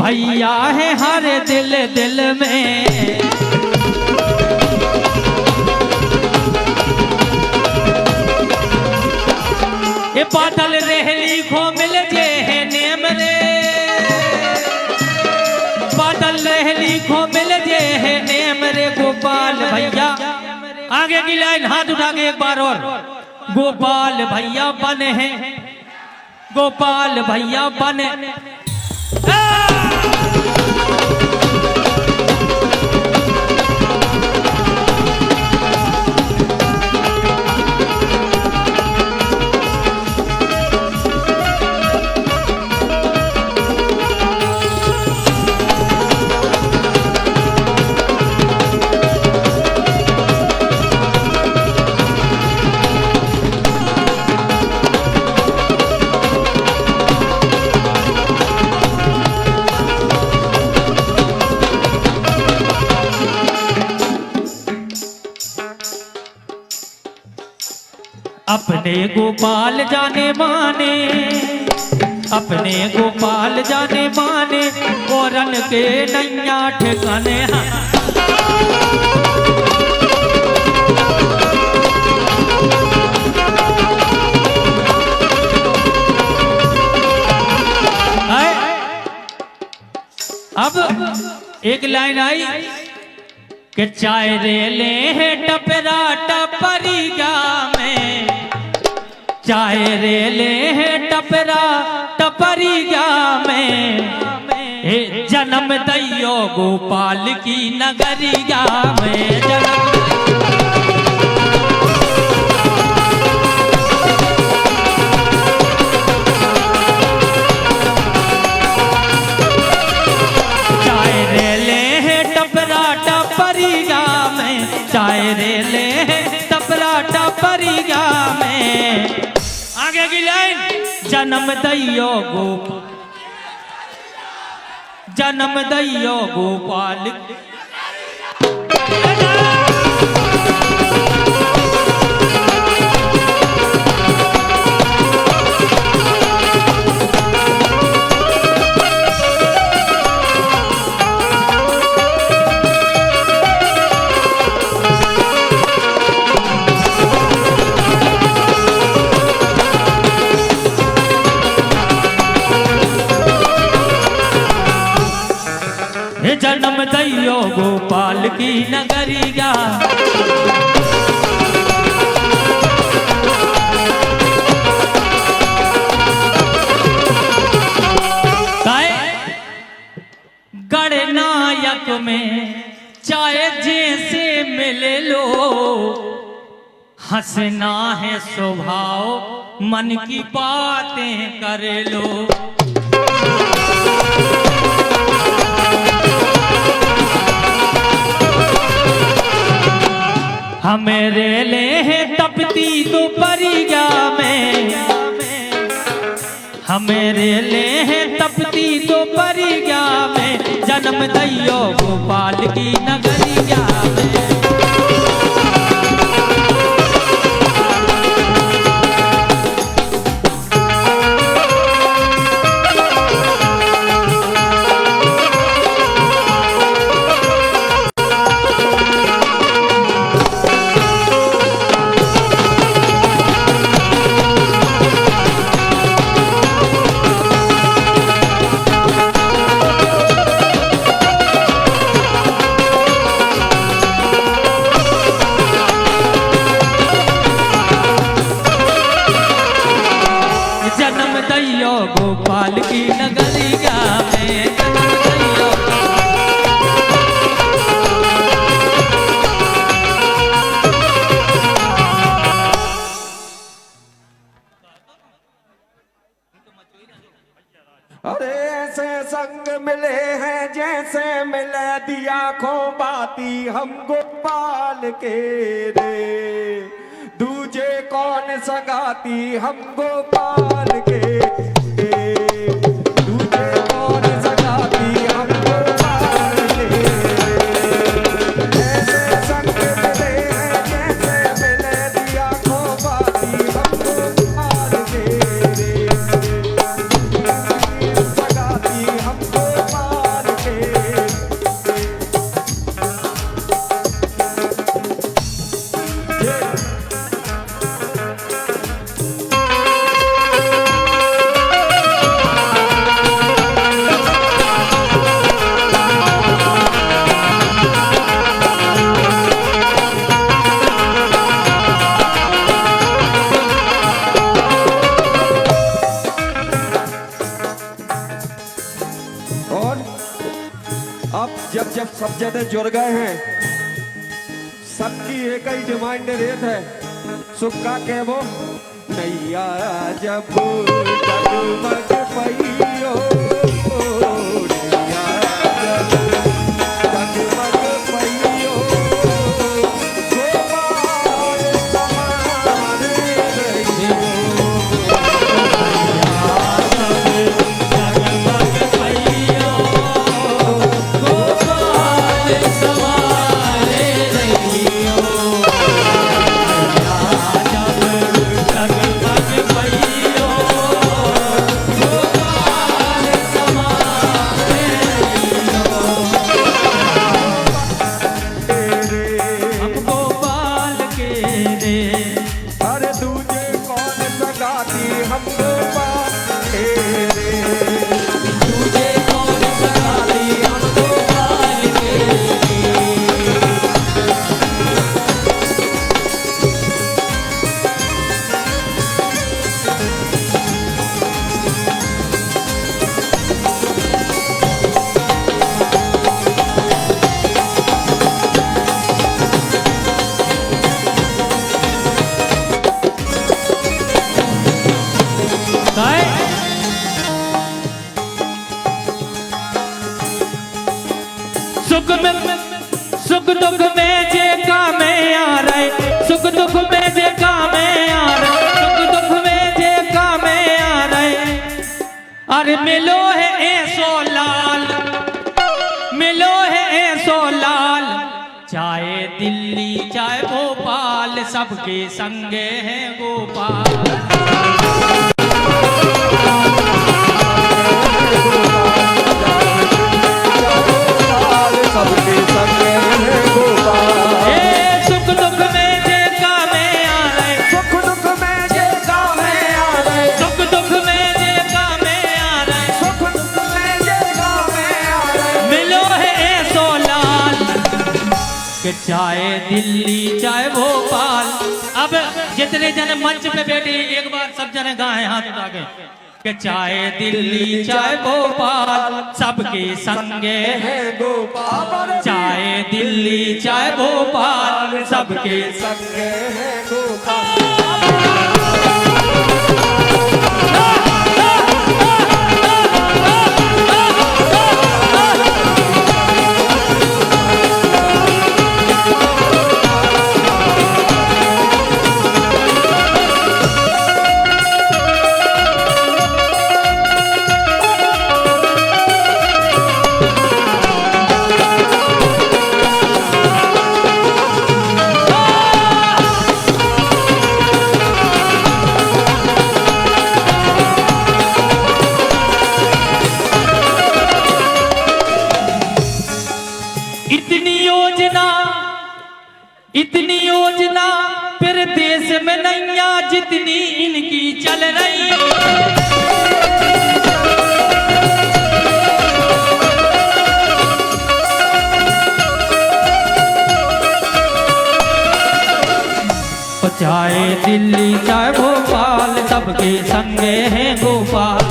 भैया है हर दिल दिल में। ये बादल रहली खो मिल जे है नेम रे, बादल रहली खो मिल जे है नेम रे। गोपाल भैया आगे की लाइन हाथ उठा के एक बार और। गोपाल भैया बने हैं, गोपाल भैया बने। अपने गोपाल जाने माने, अपने गोपाल जाने माने, औरन के नैया ठिकाने। अब एक लाइन आई कि चाय रे ले है टपरा टपरिया में, चाय रे ले है टपरा टपरिया में। जन्म दैयो गोपाल की नगरिया में, जन्म चाय रे ले है टपरा टपरिया में, चाय रे ले है टपरा टपरिया में। आगे की लाइन जन्म दैयो गोपाल, जन्म दैयो गोपाल। जन्म दैयो गोपाल की नगरिया, गणनायक में चाहे जैसे मिले लो, हंसना है स्वभाव मन की बातें करे लो। हमेरे ले है तपती दोपहरिया में, हमेरे ले है तपती दोपहरिया में। जन्म दैयो गोपाल की नगरिया में। गोपाल की नगरिया में, जन्म दैयो। अरे ऐसे संग मिले हैं जैसे मिले दिया खो बाती हम गोपाल के रे। दूजे कौन सगाती हम गोपाल के, हमको अब जब जब सब जने जुड़ गए हैं, सबकी एक ही डिमांड रेत है, सुख का के वो नैया जब जगमग पहियो, नैया जब जगमग पहियो, गोपाल समारे रहियो। अरे दूजे कौन सगाती हम गोपाल तेरे, तुझे कौन सगाती हम गोपाल के काय सुख दुख में जे कामे आ रहे, सुख दुख में जे कामे आ रहे, सुख दुख में जे कामे आ रहे। अरे मिलो है ऐसो लाल, मिलो है ऐसो लाल, चाहे दिल्ली चाहे भोपाल, सबके संगे हैं गोपाल। सबके संगे हैं गोपाल। ए सुख दुख में जे कामे आ रहे, सुख दुख में जे कामे आ रहे, सुख दुख में जे कामे आ रहे, सुख दुख में जे कामे आ रहे। मिलो है ऐसो लाल, कि चाहे दिल्ली चाहे भोपाल। अब जितने जने मंच पे बैठे एक बार सब जने गाएं हाथ उठा के कि चाहे दिल्ली चाहे भोपाल, सबके संगे है गोपाल। चाहे दिल्ली चाहे भोपाल, सबके संगे है गोपाल। इतनी योजना फिर देश में नैया जितनी इनकी चल रही। चाहे दिल्ली चाहे भोपाल, सबके संगे हैं गोपाल।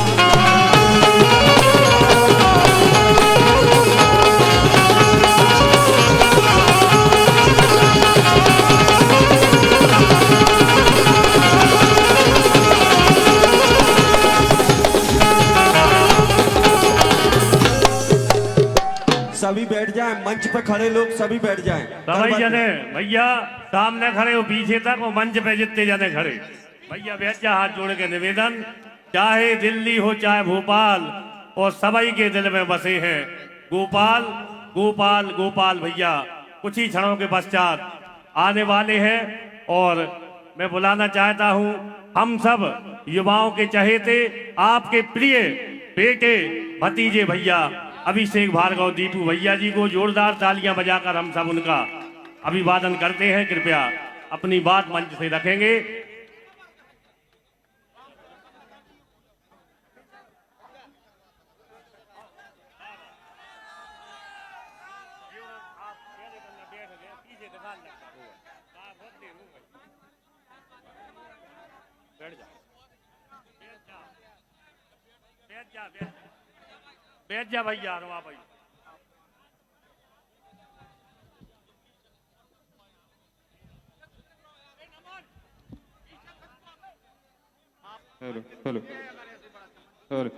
सभी बैठ जाएं, मंच पे खड़े लोग सभी बैठ जाएं। सभी जने भैया सामने खड़े हो, पीछे तक हो, मंच पे जितने जने खड़े भैया बैठ जा। हाथ जोड़ के निवेदन, चाहे दिल्ली हो चाहे भोपाल, और सभी के दिल में बसे हैं गोपाल गोपाल गोपाल। भैया कुछ ही क्षणों के पश्चात आने वाले हैं, और मैं बुलाना चाहता हूं हम सब युवाओं के चहेते आपके प्रिय बेटे भतीजे भैया अभिषेक भार्गव दीपू भैया जी को जोरदार तालियां बजाकर हम सब उनका अभिवादन करते हैं। कृपया अपनी बात मंच से रखेंगे। बैठ जा भैया, रवा भाई। Hello hello hello.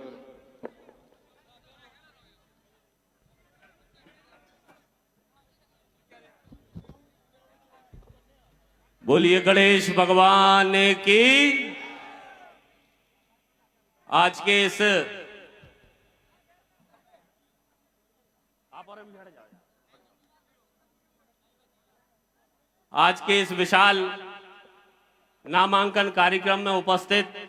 बोलिए गणेश भगवान की। आज के इस विशाल नामांकन कार्यक्रम में उपस्थित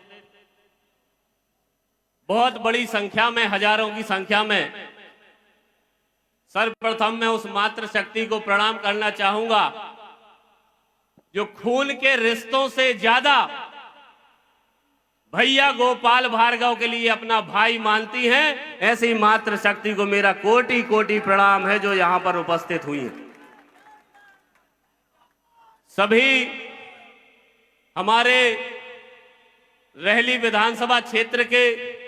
बहुत बड़ी संख्या में, हजारों की संख्या में, सर्वप्रथम मैं उस मातृ शक्ति को प्रणाम करना चाहूंगा जो खून के रिश्तों से ज्यादा भैया गोपाल भार्गव के लिए अपना भाई मानती हैं। ऐसी मातृ शक्ति को मेरा कोटि कोटि प्रणाम है जो यहां पर उपस्थित हुई है। सभी हमारे रहली विधानसभा क्षेत्र के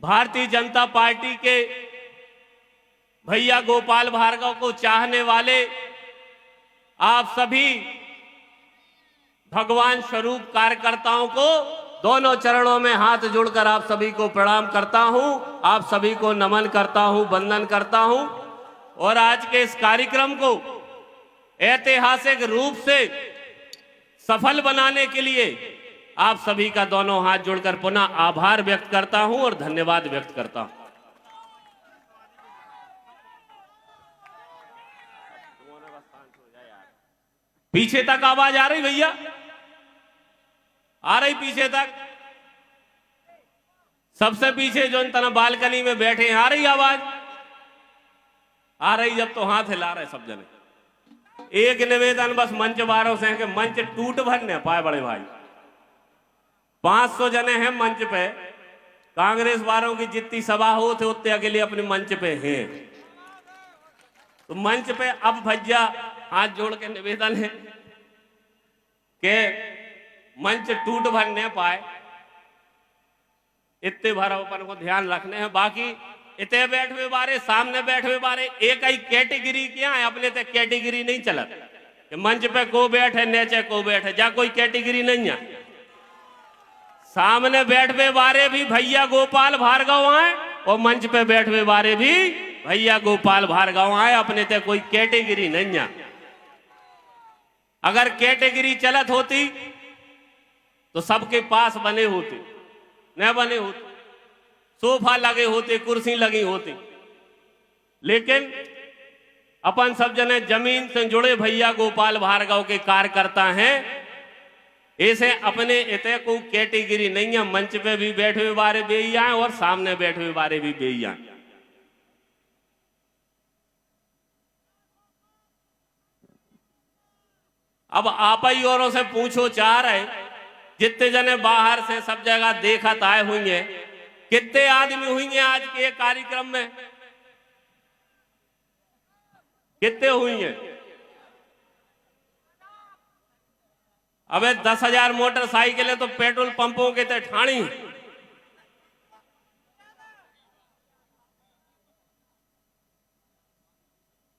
भारतीय जनता पार्टी के भैया गोपाल भार्गव को चाहने वाले आप सभी भगवान स्वरूप कार्यकर्ताओं को दोनों चरणों में हाथ जोड़कर आप सभी को प्रणाम करता हूं, आप सभी को नमन करता हूं, वंदन करता हूं। और आज के इस कार्यक्रम को ऐतिहासिक रूप से सफल बनाने के लिए आप सभी का दोनों हाथ जोड़कर पुनः आभार व्यक्त करता हूं और धन्यवाद व्यक्त करता हूं। पीछे तक आवाज आ रही भैया? आ रही पीछे तक? सबसे पीछे जो तना बालकनी में बैठे हैं, आ रही आवाज? आ रही जब तो हाथ हिला रहे सब जने। एक निवेदन बस मंच वालों से है कि मंच टूट भर न पाए बड़े भाई। 500 जने हैं मंच पे, कांग्रेस वालों की जितनी सभा हो थे उतने अकेले अपने मंच पे हैं। तो मंच पे अब भैया हाथ जोड़ के निवेदन है कि मंच टूट भर न पाए, इतने भरावपन को ध्यान रखने हैं। बाकी इतने बैठवे बारे, सामने बैठवे बारे एक ही कैटेगरी क्या है, अपने तक कैटेगरी नहीं चलत कि मंच पे को बैठे नीचे को बैठे, जा कोई कैटेगरी नहीं है। सामने बैठवे बारे भी भैया गोपाल भार्गव आए और मंच पे बैठवे बारे भी भैया गोपाल भार्गव आए, अपने तक कोई कैटेगरी नहीं है। अगर कैटेगरी चलत होती तो सबके पास बने होते, न बने होते, सोफा लगे होते, कुर्सी लगी होती। लेकिन अपन सब जने जमीन से जुड़े भैया गोपाल भार्गव के कार्यकर्ता हैं, ऐसे अपने इतने को कैटेगरी नहीं है। मंच पे भी बैठे हुए बारे बेई आए और सामने बैठे हुए बारे भी बेई आए। अब आप ही औरों से पूछो चाह रहे, जितने जने बाहर से सब जगह देखत आए हुई हैं, कितने आदमी हुई हैं आज के कार्यक्रम में? कितने हुई हैं? अबे 10,000 मोटरसाइकिलें तो पेट्रोल पंपों के ते ठाणी।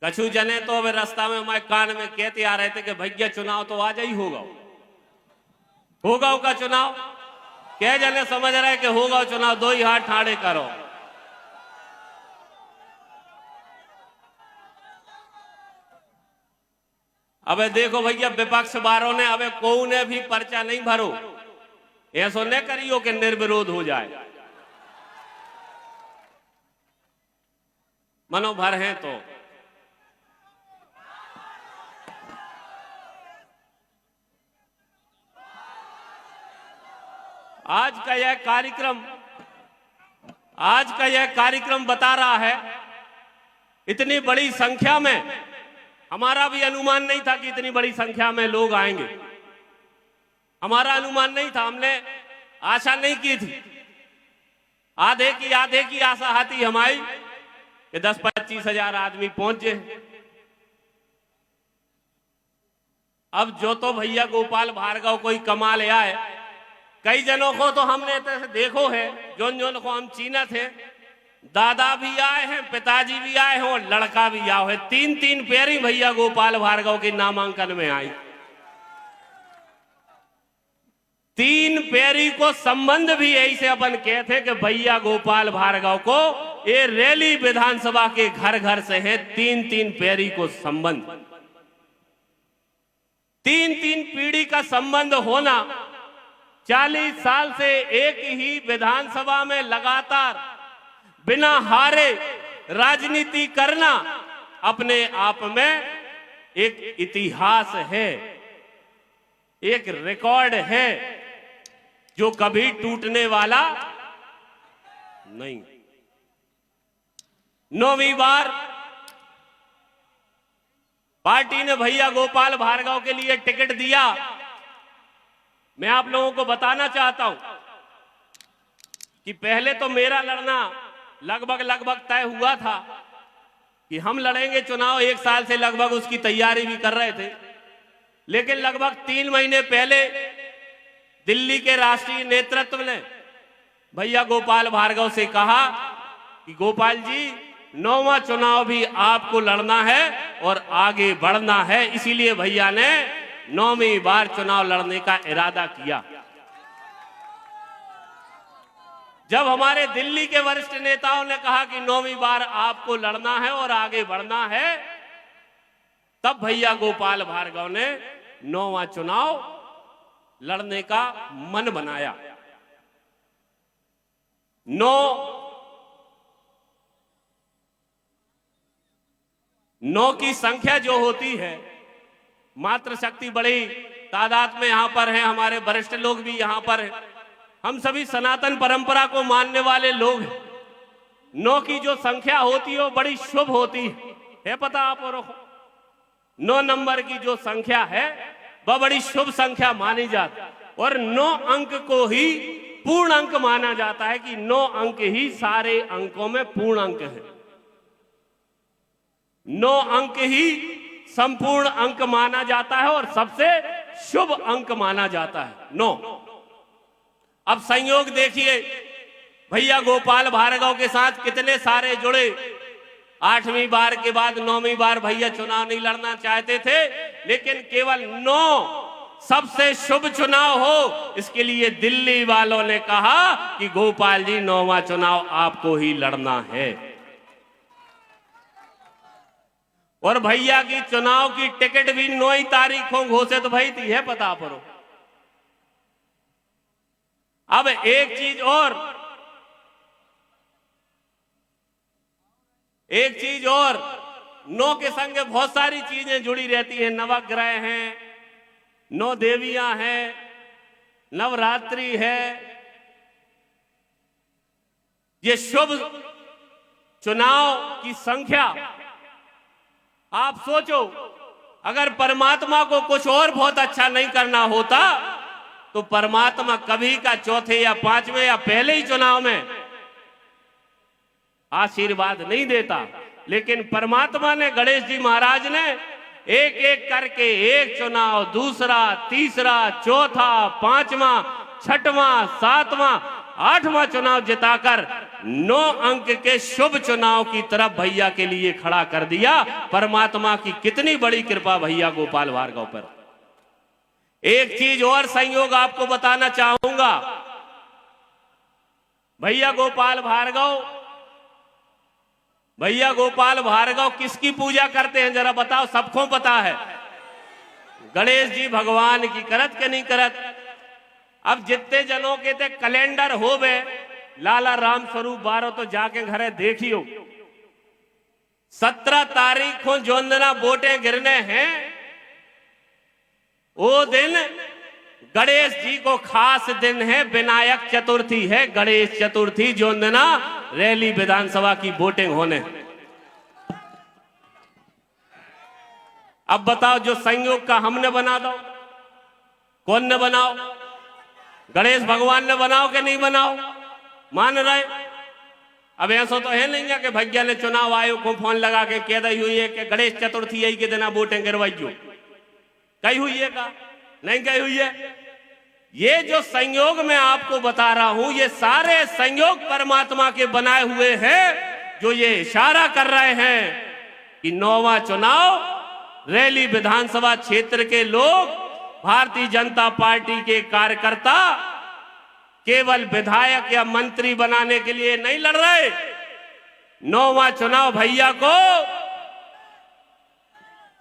कछु जने तो अब रास्ता में मैं कान में कहते आ रहे थे कि भैया चुनाव तो आज ही होगा का चुनाव। क्या जने समझ रहे कि होगा चुनाव? दो ही हाथ ठाड़े करो। अबे देखो भैया, विपक्ष वालों ने अबे कोऊ ने भी पर्चा नहीं भरो, ऐसा न करियो कि निर्विरोध हो जाए। मनोभर है तो आज का यह कार्यक्रम बता रहा है, इतनी बड़ी संख्या में, हमारा भी अनुमान नहीं था कि इतनी बड़ी संख्या में लोग आएंगे। हमारा अनुमान नहीं था, हमने आशा नहीं की थी। आधे की आशा आती हमारी कि 10-25 हजार आदमी पहुंचे। अब जो तो भैया गोपाल भार्गव कोई कमाल आए, कई जनों को तो हमने तो देखो है, जोन को हम चीनत हैं, दादा भी आए हैं, पिताजी भी आए हैं और लड़का भी आया है। 3-3 पेरी भैया गोपाल भार्गव के नामांकन में आई। तीन पैरी को संबंध भी ऐसे अपन कहते कि भैया गोपाल भार्गव को ये रैली विधानसभा के घर घर से है। तीन तीन पैरी को संबंध, तीन तीन पीढ़ी का संबंध होना, 40 साल से एक ही विधानसभा में लगातार बिना हारे राजनीति करना अपने आप में एक इतिहास है, एक रिकॉर्ड है जो कभी टूटने वाला नहीं। 9वीं बार पार्टी ने भैया गोपाल भार्गव के लिए टिकट दिया। मैं आप लोगों को बताना चाहता हूं कि पहले तो मेरा लड़ना लगभग तय हुआ था कि हम लड़ेंगे चुनाव। 1 साल से लगभग उसकी तैयारी भी कर रहे थे, लेकिन लगभग 3 महीने पहले दिल्ली के राष्ट्रीय नेतृत्व ने भैया गोपाल भार्गव से कहा कि गोपाल जी 9वां चुनाव भी आपको लड़ना है और आगे बढ़ना है। इसीलिए भैया ने 9वीं बार चुनाव लड़ने का इरादा किया। जब हमारे दिल्ली के वरिष्ठ नेताओं ने कहा कि 9वीं बार आपको लड़ना है और आगे बढ़ना है, तब भैया गोपाल भार्गव ने 9वां चुनाव लड़ने का मन बनाया। 9 की संख्या जो होती है, मातृशक्ति बड़ी तादाद में यहां पर है, हमारे वरिष्ठ लोग भी यहां पर हैं, हम सभी सनातन परंपरा को मानने वाले लोग हैं। 9 की जो संख्या होती है वो बड़ी शुभ होती है पता आप और 9 नंबर की जो संख्या है वह बड़ी शुभ संख्या मानी जाती है और 9 अंक को ही पूर्ण अंक माना जाता है कि 9 अंक ही सारे अंकों में पूर्ण अंक है। 9 अंक ही संपूर्ण अंक माना जाता है और सबसे शुभ अंक माना जाता है 9। अब संयोग देखिए भैया गोपाल भार्गव के साथ कितने सारे जुड़े। 8वीं बार के बाद 9वीं बार भैया चुनाव नहीं लड़ना चाहते थे, लेकिन केवल 9 सबसे शुभ चुनाव हो, इसके लिए दिल्ली वालों ने कहा कि गोपाल जी 9वां चुनाव आपको ही लड़ना है। और भैया की चुनाव की टिकट भी 9 ही तारीखों घोषित भई थी है पता पड़ो। अब एक चीज और 9 के संग बहुत सारी चीजें जुड़ी रहती हैं। नवग्रह हैं, 9 देवियां हैं, नवरात्रि है। ये शुभ चुनाव की संख्या, आप सोचो अगर परमात्मा को कुछ और बहुत अच्छा नहीं करना होता तो परमात्मा कभी का चौथे या 5वें या पहले ही चुनाव में आशीर्वाद नहीं देता। लेकिन परमात्मा ने, गणेश जी महाराज ने एक एक करके एक चुनाव, दूसरा, तीसरा, चौथा, 5वां, 6वां, 7वां, 8वां चुनाव जिताकर 9 अंक के शुभ चुनाव की तरफ भैया के लिए खड़ा कर दिया। परमात्मा की कितनी बड़ी कृपा भैया गोपाल भार्गव पर। एक चीज और संयोग आपको बताना चाहूंगा। भैया गोपाल भार्गव किसकी पूजा करते हैं जरा बताओ, सबको पता है। गणेश जी भगवान की करत के नहीं करत। अब जितने जनों के थे कैलेंडर हो गए, लाला राम स्वरूप बारो तो जाके घरे देखियो। 17 तारीख को जोंदना वोटें गिरने हैं, वो दिन गणेश जी को खास दिन है, विनायक चतुर्थी है। गणेश चतुर्थी जोंदना रैली विधानसभा की वोटिंग होने। अब बताओ जो संयोग का हमने बना दो, कौन ने बनाओ? गणेश भगवान ने बनाओ कि नहीं बनाओ? मान रहे? अब ऐसा तो है नहीं कि भैया ने चुनाव आयोग को फोन लगा के कह दी हुई है कि गणेश चतुर्थी यही के दिन वोटें गिरवाइयो। कही हुई है का? नहीं कही हुई है। ये जो संयोग मैं आपको बता रहा हूं, ये सारे संयोग परमात्मा के बनाए हुए हैं, जो ये इशारा कर रहे हैं कि 9वां चुनाव रैली विधानसभा क्षेत्र के लोग भारतीय जनता पार्टी के कार्यकर्ता केवल विधायक या मंत्री बनाने के लिए नहीं लड़ रहे। 9वां चुनाव भैया को,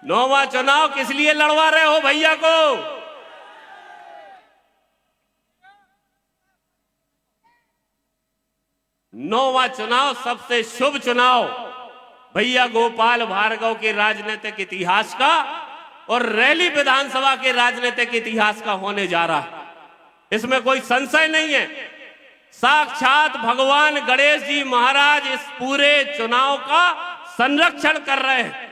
9वां चुनाव किस लिए लड़वा रहे हो भैया को? नौवां चुनाव सबसे शुभ चुनाव भैया गोपाल भार्गव के राजनीतिक इतिहास का और रैली विधानसभा के राजनीतिक इतिहास का होने जा रहा है, इसमें कोई संशय नहीं है। साक्षात भगवान गणेश जी महाराज इस पूरे चुनाव का संरक्षण कर रहे हैं।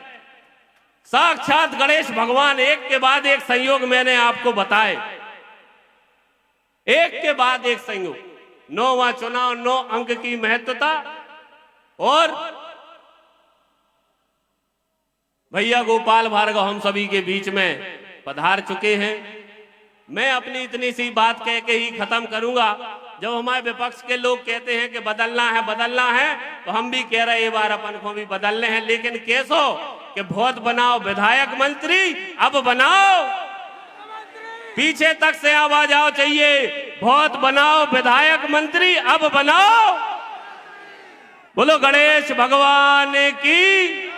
साक्षात गणेश भगवान एक के बाद एक संयोग मैंने आपको बताए, एक के बाद एक संयोग। 9वां चुनाव 9 अंक की महत्वता और भैया गोपाल भार्गव हम सभी के बीच में पधार चुके हैं। मैं अपनी इतनी सी बात कह के ही खत्म करूंगा। जब हमारे विपक्ष के लोग कहते हैं कि बदलना है, तो हम भी कह रहे हैं बार अपन को भी बदलने हैं, लेकिन कैसो कि वोट बनाओ विधायक मंत्री, अब बनाओ, पीछे तक से आवाज आओ चाहिए, वोट बनाओ विधायक मंत्री, अब बनाओ। बोलो गणेश भगवान की।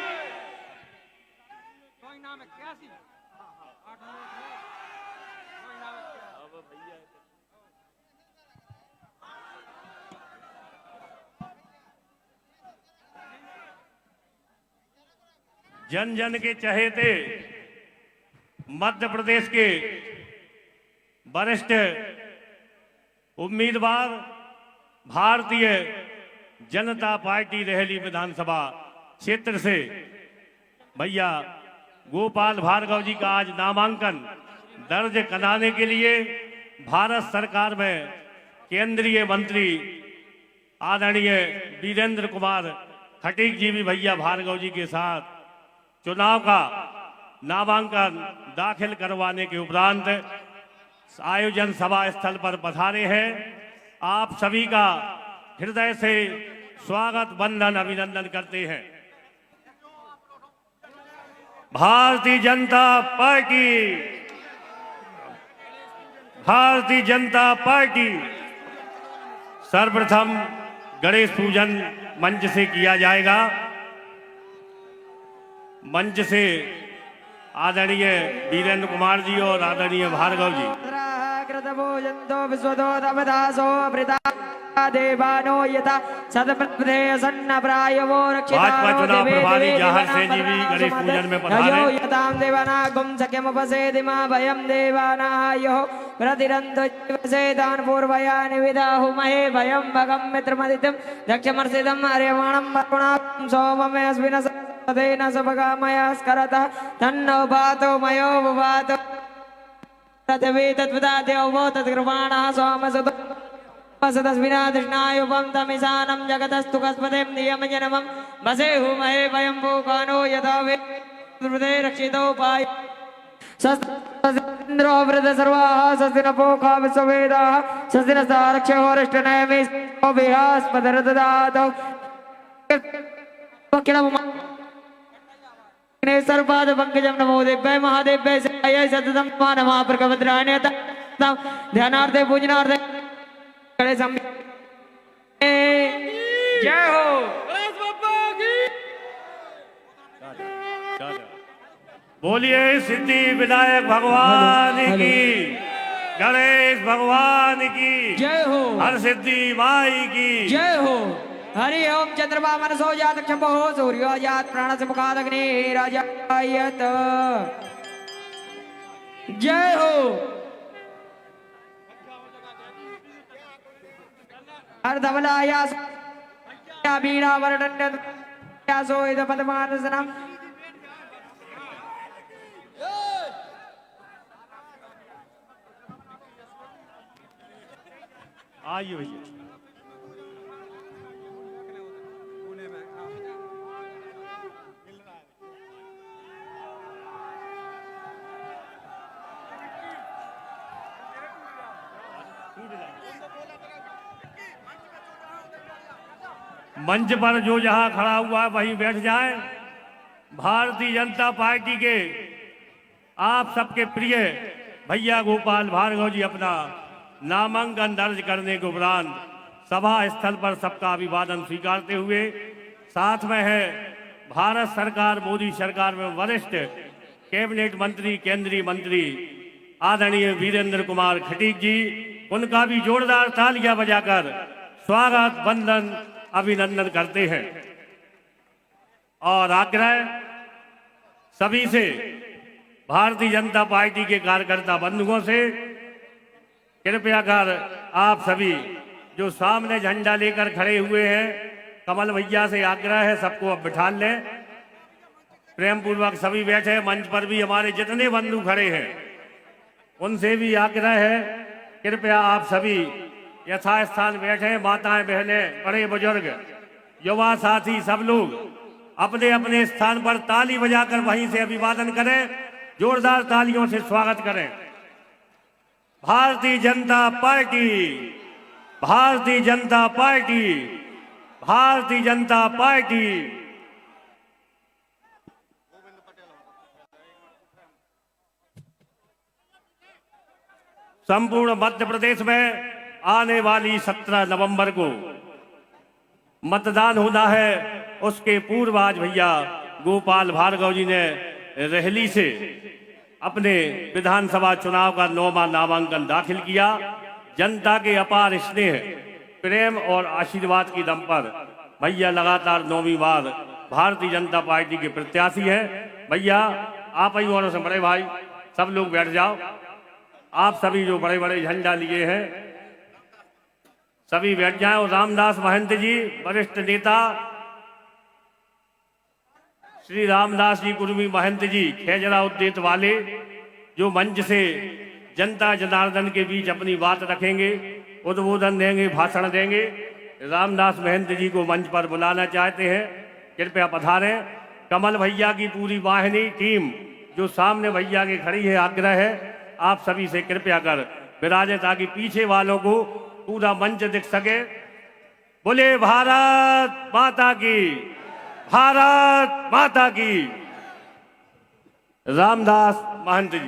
जन जन के चहेते मध्य प्रदेश के वरिष्ठ उम्मीदवार भारतीय जनता पार्टी रेहली विधानसभा क्षेत्र से भैया गोपाल भार्गव जी का आज नामांकन दर्ज कराने के लिए भारत सरकार में केंद्रीय मंत्री आदरणीय वीरेंद्र कुमार खटीक जी भी भैया भार्गव जी के साथ चुनाव का नामांकन दाखिल करवाने के उपरांत आयोजन सभा स्थल पर पधारे हैं। आप सभी का हृदय से स्वागत वंदन अभिनंदन करते हैं। Bharatiya Janata party, Bharatiya Janata party. सर्वप्रथम गणेश पूजन मंच से किया जाएगा। मंच से आदरणीय वीरेंद्र कुमार जी और आदरणीय भार्गव जी। भाजपा चुनाव प्रभारी जहार सिंह जी भी गणेश पूजन में पधारे। तदेन सबगामया स्करता तन्नो भातो मयो भातो तदवे तद्वदादेवो तत्कृपाणः सोमसुतो सदस्विना कृष्णायुपं तमिसानं जगतस्तु कस्पतिं नियमजनमं वसेहु महे वयं भूकानो यथा वे रक्षितो पाय सस्न्द्रो वृद्ध सर्वाः सस्तिनपोखा विश्ववेदाः सस्तिनस्तारक्षोरिष्टनेमि विहास्पदरददातौ सर्पाद पंकजम नमो देव्याय महादेव्याय शिवाय सततम नमः प्रकवद्राण्य ध्यानार्थे पूजनार्थे जय हो। बोलिए सिद्धि विनायक भगवान की, गणेश भगवान की जय हो, हर सिद्धि माई की जय हो। हरि ओम चंद्रमा मनसो जात क्षपो सूर्यो जात प्राण से मुखादग्निराजायत। जय हो। हर धवलाया बीणा वरदंडो इद पद्मासनम। आइए भैया। मंच पर जो जहां खड़ा हुआ है वहीं बैठ जाएं। भारतीय जनता पार्टी के आप सबके प्रिय भैया गोपाल भार्गव जी अपना नामांकन दर्ज करने के उपरांत सभा स्थल पर सबका अभिवादन स्वीकारते हुए, साथ में है भारत सरकार मोदी सरकार में वरिष्ठ कैबिनेट मंत्री केंद्रीय मंत्री आदरणीय वीरेंद्र कुमार खटीक जी, उनका भी जोरदार तालियां बजाकर स्वागत वंदन अभिनंदन करते हैं। और आग्रह सभी से, भारतीय जनता पार्टी के कार्यकर्ता बंधुओं से, कृपया कर आप सभी जो सामने झंडा लेकर खड़े हुए हैं, कमल भैया से आग्रह है सबको अब बिठा लें, प्रेम पूर्वक सभी बैठे। मंच पर भी हमारे जितने बंधु खड़े हैं उनसे भी आग्रह है, कृपया आप सभी यथास्थान बैठे। माताएं, बहनें, बड़े बुजुर्ग, युवा साथी सब लोग अपने अपने स्थान पर ताली बजाकर वहीं से अभिवादन करें, जोरदार तालियों से स्वागत करें। Bharatiya Janata party, Bharatiya Janata party, Bharatiya Janata party. संपूर्ण मध्य प्रदेश में आने वाली 17 नवंबर को मतदान होना है। उसके पूर्व आज भैया गोपाल भार्गव जी ने रहली से अपने विधानसभा चुनाव का 9वां नामांकन दाखिल किया। जनता के अपार स्नेह, प्रेम और आशीर्वाद की दम पर भैया लगातार 9वीं बार भारतीय जनता पार्टी के प्रत्याशी हैं। भैया आप ही और से बड़े भाई सब लोग बैठ जाओ। आप सभी जो बड़े बड़े झंडा लिए हैं सभी बैठ जाएं। और रामदास महंत जी, वरिष्ठ नेता श्री रामदास जी कुर्मी महंत जी खेजरा उद्देत वाले, जो मंच से जनता जनार्दन के बीच अपनी बात रखेंगे, उद्बोधन देंगे, भाषण देंगे। रामदास महंत जी को मंच पर बुलाना चाहते हैं, कृपया पधारें। कमल भैया की पूरी वाहिनी टीम जो सामने भैया के खड़ी है, आग्रह है आप सभी से कृपया कर विराजे ताकि पीछे वालों को पूरा मंच दिख सके। बोले भारत माता की, भारत माता की। रामदास महंत जी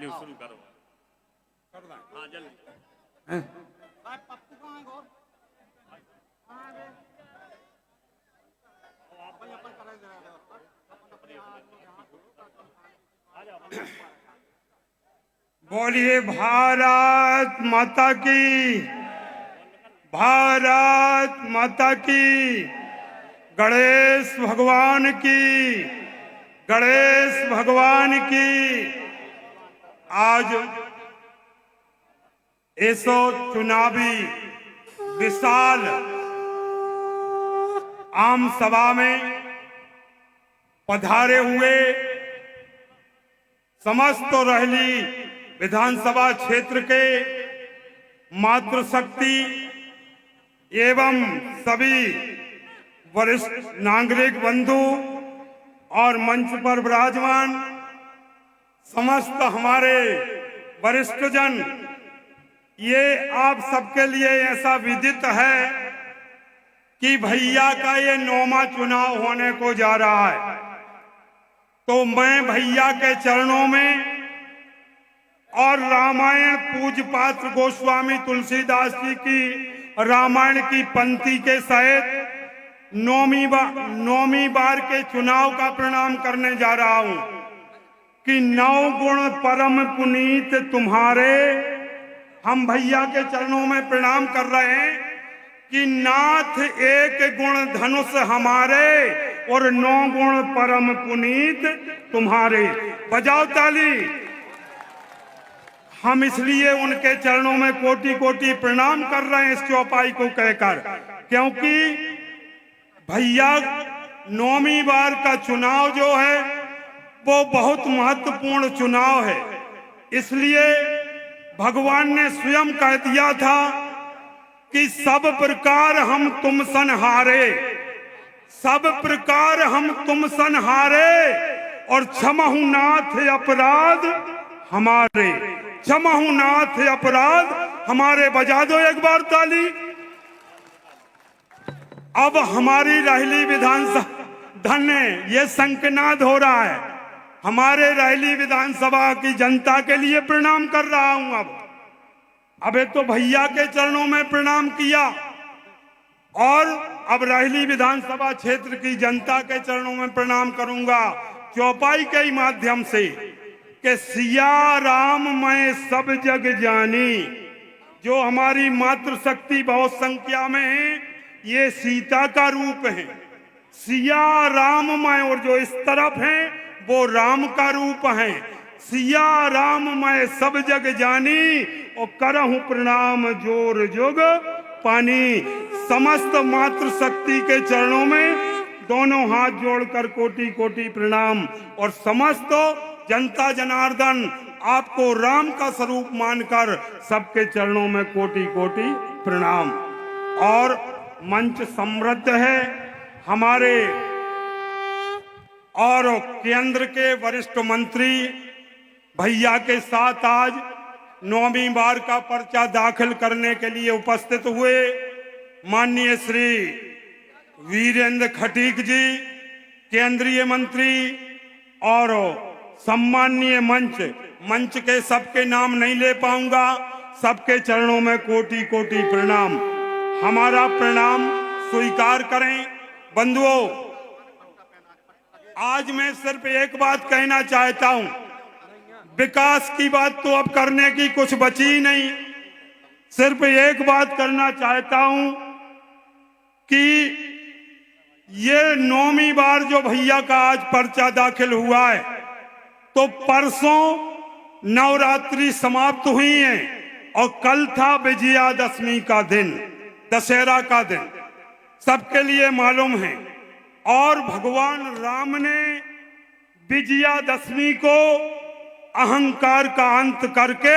शुरू करो। हाँ जल्दी। बोलिए भारत माता की, भारत माता की। गणेश भगवान की, गणेश भगवान की। आज ऐसो चुनावी विशाल आम सभा में पधारे हुए समस्त रहली विधानसभा क्षेत्र के मातृशक्ति एवं सभी वरिष्ठ नागरिक बंधु और मंच पर विराजमान समस्त हमारे वरिष्ठ जन, ये आप सबके लिए ऐसा विदित है कि भैया का ये 9वां चुनाव होने को जा रहा है। तो मैं भैया के चरणों में और रामायण पूज्य पात्र गोस्वामी तुलसीदास जी की रामायण की पंक्ति के सहित 9वीं बार के चुनाव का प्रणाम करने जा रहा हूं कि 9 गुण परम पुनीत तुम्हारे। हम भैया के चरणों में प्रणाम कर रहे हैं कि नाथ एक गुण धनुष हमारे और 9 गुण परम पुनीत तुम्हारे। बजाओ ताली। हम इसलिए उनके चरणों में कोटि कोटि प्रणाम कर रहे हैं इस चौपाई को कहकर, क्योंकि भैया 9वीं बार का चुनाव जो है वो बहुत महत्वपूर्ण चुनाव है। इसलिए भगवान ने स्वयं कह दिया था कि सब प्रकार हम तुम सन हारे, सब प्रकार हम तुम सन हारे और क्षमहु नाथ अपराध हमारे, क्षमहु नाथ अपराध हमारे। बजा दो एक बार ताली। अब हमारी रहली विधानसभा धन्य ये शंखनाद हो रहा है हमारे रायली विधानसभा की जनता के लिए प्रणाम कर रहा हूं। अब एक तो भैया के चरणों में प्रणाम किया और अब रायली विधानसभा क्षेत्र की जनता के चरणों में प्रणाम करूंगा चौपाई के ही माध्यम से कि सिया राम मैं सब जग जानी। जो हमारी मातृशक्ति बहुत संख्या में है, ये सीता का रूप है। सिया राम मैं, और जो इस तरफ है वो राम का रूप है। सिया राम मैं सब जग जानी, और करहूं प्रणाम जोर जोग पानी। समस्त मातृशक्ति के चरणों में दोनों हाथ जोड़कर कोटि कोटि प्रणाम, और समस्त जनता जनार्दन आपको राम का स्वरूप मानकर सबके चरणों में कोटि कोटि प्रणाम। और मंच समृद्ध है हमारे और केंद्र के वरिष्ठ मंत्री भैया के साथ आज 9वीं बार का पर्चा दाखिल करने के लिए उपस्थित हुए माननीय श्री वीरेंद्र खटीक जी, केंद्रीय मंत्री, और सम्माननीय मंच के सबके नाम नहीं ले पाऊंगा, सबके चरणों में कोटि कोटि प्रणाम। हमारा प्रणाम स्वीकार करें। बंधुओं, आज मैं सिर्फ एक बात कहना चाहता हूं, विकास की बात तो अब करने की कुछ बची नहीं। सिर्फ एक बात करना चाहता हूं कि ये 9वीं बार जो भैया का आज पर्चा दाखिल हुआ है, तो परसों नवरात्रि समाप्त हुई है और कल था विजयादशमी का दिन, दशहरा का दिन, सबके लिए मालूम है। और भगवान राम ने विजयादशमी को अहंकार का अंत करके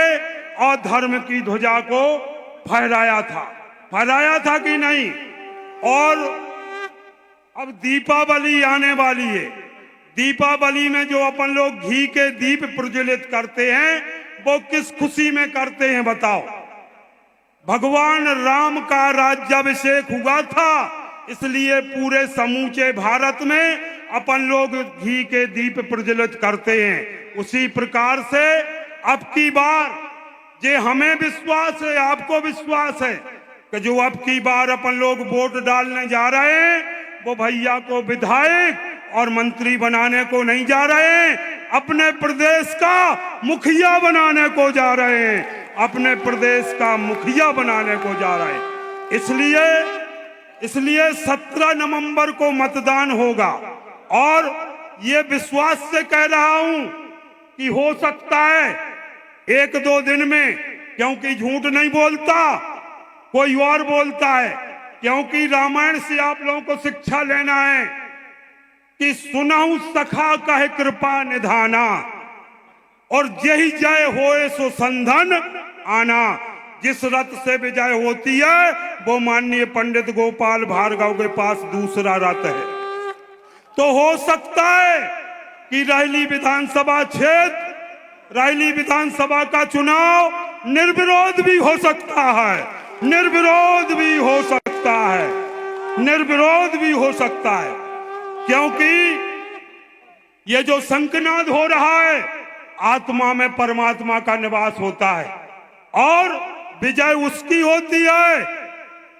और धर्म की ध्वजा को फहराया था कि नहीं। और अब दीपावली आने वाली है। दीपावली में जो अपन लोग घी के दीप प्रज्वलित करते हैं, वो किस खुशी में करते हैं बताओ? भगवान राम का राज्याभिषेक हुआ था, इसलिए पूरे समूचे भारत में अपन लोग घी के दीप प्रज्वलित करते हैं। उसी प्रकार से अब की बार जे हमें विश्वास है, आपको विश्वास है कि जो अब की बार अपन लोग वोट डालने जा रहे हैं, वो भैया को विधायक और मंत्री बनाने को नहीं जा रहे हैं, अपने प्रदेश का मुखिया बनाने को जा रहे हैं, अपने प्रदेश का मुखिया बनाने को जा रहे हैं। इसलिए 17 नवंबर को मतदान होगा, और ये विश्वास से कह रहा हूं कि हो सकता है 1-2 दिन में, क्योंकि झूठ नहीं बोलता, कोई और बोलता है, क्योंकि रामायण से आप लोगों को शिक्षा लेना है कि सुनहु सखा कहे कृपा निधाना, और जय जय होए सो संधन आना। जिस रथ से विजय होती है वो माननीय पंडित गोपाल भार्गव के पास दूसरा रथ है। तो हो सकता है कि रायली विधानसभा क्षेत्र, रायली विधानसभा का चुनाव निर्विरोध भी हो सकता है, निर्विरोध भी हो सकता है, निर्विरोध भी हो सकता है, क्योंकि ये जो शंखनाद हो रहा है, आत्मा में परमात्मा का निवास होता है और विजय उसकी होती है।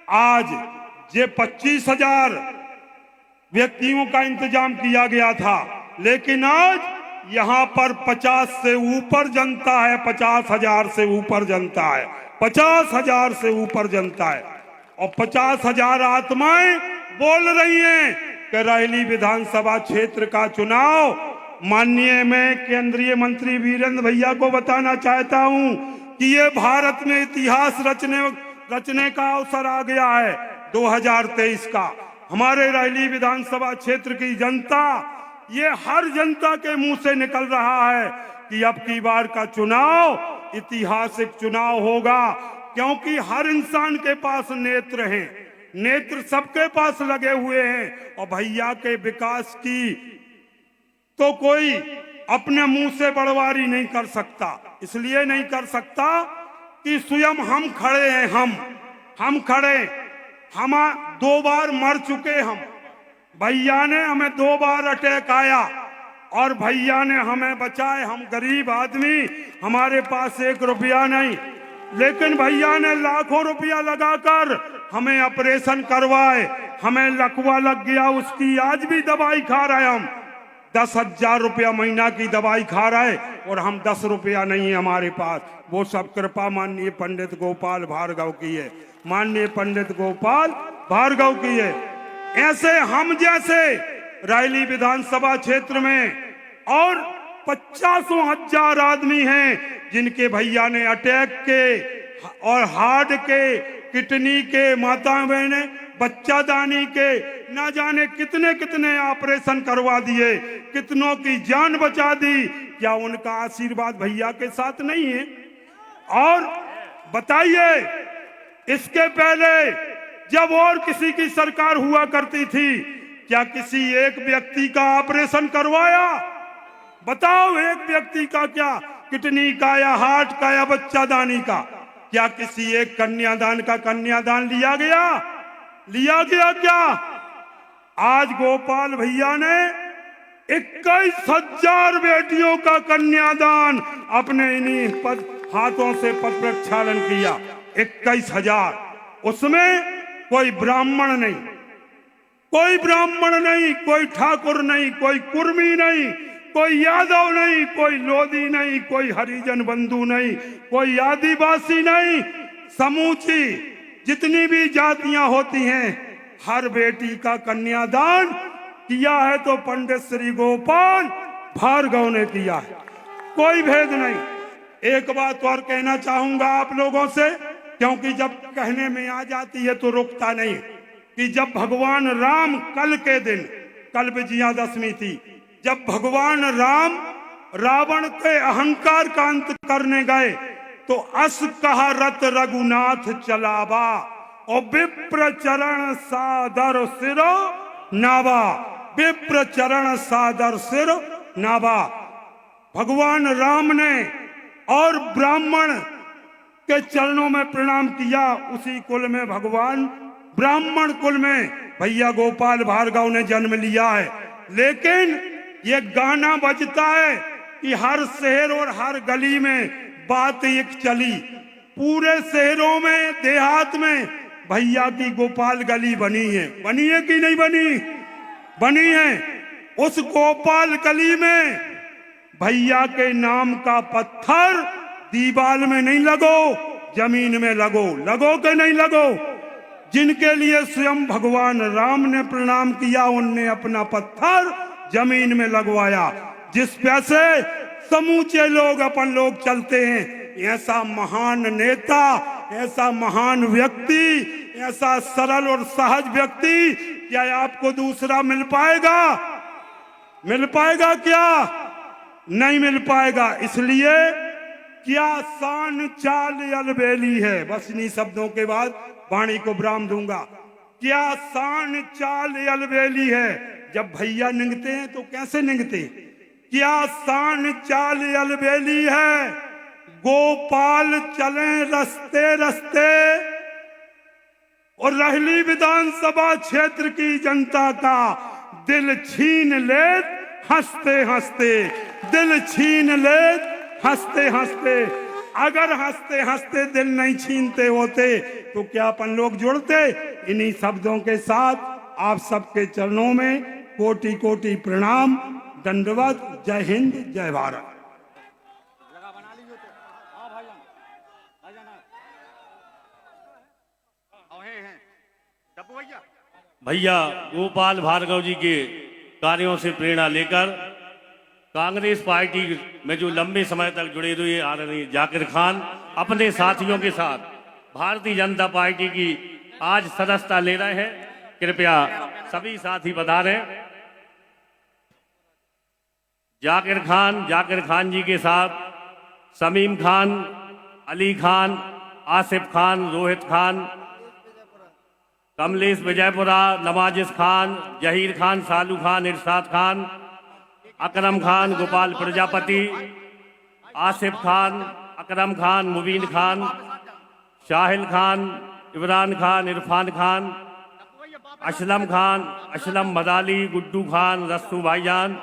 आज ये 25,000 व्यक्तियों का इंतजाम किया गया था, लेकिन आज यहाँ पर 50 से ऊपर जनता है, 50,000 से ऊपर जनता है, 50,000 से ऊपर जनता है, और 50,000 आत्माएं बोल रही हैं कि रायली विधानसभा क्षेत्र का चुनाव माननीय मैं केंद्रीय मंत्री वीरेंद्र भैया को बताना चाहता हूं कि ये भारत में इतिहास रचने का अवसर आ गया है 2023 का। हमारे रायली विधानसभा क्षेत्र की जनता, ये हर जनता के मुंह से निकल रहा है कि अब की बार का चुनाव ऐतिहासिक चुनाव होगा, क्योंकि हर इंसान के पास नेत्र हैं, नेत्र सबके पास लगे हुए हैं, और भैया के विकास की तो कोई अपने मुंह से बड़वारी नहीं कर सकता। इसलिए नहीं कर सकता कि स्वयं हम खड़े हैं, हम खड़े, हम 2 बार मर चुके, हम भैया ने हमें 2 बार अटैक आया, और भैया ने हमें बचाए। हम गरीब आदमी, हमारे पास 1 रुपया नहीं, लेकिन भैया ने लाखों रुपया लगाकर हमें ऑपरेशन करवाए। हमें लकवा लग गया, उसकी आज भी दवाई खा रहे हम। 10,000 रुपया महीना की दवाई खा रहे और हम 10 रुपया नहीं है हमारे पास। वो सब कृपा माननीय पंडित गोपाल भार्गव की है, माननीय पंडित गोपाल भार्गव की है। ऐसे हम जैसे रायली विधानसभा क्षेत्र में और 50,000 आदमी हैं जिनके भैया ने अटैक के और हार्ट के, किडनी के, माता बहने बच्चादानी के, ना जाने कितने कितने ऑपरेशन करवा दिए, कितनों की जान बचा दी। क्या उनका आशीर्वाद भैया के साथ नहीं है? और बताइए, इसके पहले जब और किसी की सरकार हुआ करती थी, क्या किसी एक व्यक्ति का ऑपरेशन करवाया? बताओ, एक व्यक्ति का, क्या किडनी का या हार्ट का या बच्चादानी का? क्या किसी एक कन्यादान का कन्यादान लिया गया? लिया गया क्या? आज गोपाल भैया ने 21,000 बेटियों का कन्यादान अपने इन्हीं हाथों से पद प्रक्षालन किया। 21,000। उसमें कोई ब्राह्मण नहीं, कोई ब्राह्मण नहीं, कोई ठाकुर नहीं, कोई कुर्मी नहीं, कोई यादव नहीं, कोई लोधी नहीं, कोई हरिजन बंधु नहीं, कोई आदिवासी नहीं। समूची जितनी भी जातियां होती हैं, हर बेटी का कन्यादान किया है तो पंडित श्री गोपाल भार्गव ने किया है, कोई भेद नहीं। एक बात और कहना चाहूंगा आप लोगों से, क्योंकि जब कहने में आ जाती है तो रुकता नहीं, कि जब भगवान राम कल के दिन, कल विजयादशमी थी, जब भगवान राम रावण के अहंकार का अंत करने गए तो अस कहा रथ रघुनाथ चलावा और विप्र चरण सादर सिरो नावा, विप्र चरण सादर सिरो नावा। भगवान राम ने और ब्राह्मण के चरणों में प्रणाम किया। उसी कुल में भगवान ब्राह्मण कुल में भैया गोपाल भार्गव ने जन्म लिया है। लेकिन ये गाना बजता है कि हर शहर और हर गली में बात एक चली, पूरे शहरों में, देहात में भैया की गोपाल गली बनी है। बनी है कि नहीं बनी? बनी है। उस गोपाल गली में भैया के नाम का पत्थर दीवाल में नहीं लगो, जमीन में लगो। लगो कि नहीं लगो? जिनके लिए स्वयं भगवान राम ने प्रणाम किया, उनने अपना पत्थर जमीन में लगवाया, जिस पैसे समूचे लोग अपन लोग चलते हैं। ऐसा महान नेता, ऐसा महान व्यक्ति, ऐसा सरल और सहज व्यक्ति क्या आपको दूसरा मिल पाएगा? मिल पाएगा क्या? नहीं मिल पाएगा। इसलिए क्या शान चाल अलबेली है। बस इन्हीं शब्दों के बाद वाणी को विराम दूंगा। क्या शान चाल अलबेली है। जब भैया निंगते हैं तो कैसे निंगते? क्या शान चाल अलबेली है। गोपाल चले रस्ते रस्ते और रहली विधानसभा क्षेत्र की जनता का दिल छीन ले हंसते हंसते, दिल छीन ले हंसते हंसते। अगर हंसते हंसते दिल नहीं छीनते होते तो क्या अपन लोग जुड़ते? इन्हीं शब्दों के साथ आप सबके चरणों में कोटि कोटि प्रणाम, दंडवत। जय हिंद, जय भारत। भैया गोपाल भार्गव जी के कार्यों से प्रेरणा लेकर कांग्रेस पार्टी में जो लंबे समय तक जुड़े हुए आ रहे जाकिर खान अपने साथियों के साथ भारतीय जनता पार्टी की आज सदस्यता ले रहे हैं। कृपया सभी साथी पधारें। जाकिर खान जी के साथ समीम खान, अली खान, आसिफ खान, रोहित खान, कमलेश विजयपुरा, नवाजिश खान, जहीर खान, सालू खान, इरशाद खान, अकरम खान, गोपाल प्रजापति, आसिफ खान, अकरम खान, मुबीन खान, शाहिल खान, इमरान खान, इरफान खान, असलम खान, असलम मदाली, गुड्डू खान, रस्सू भाईजान,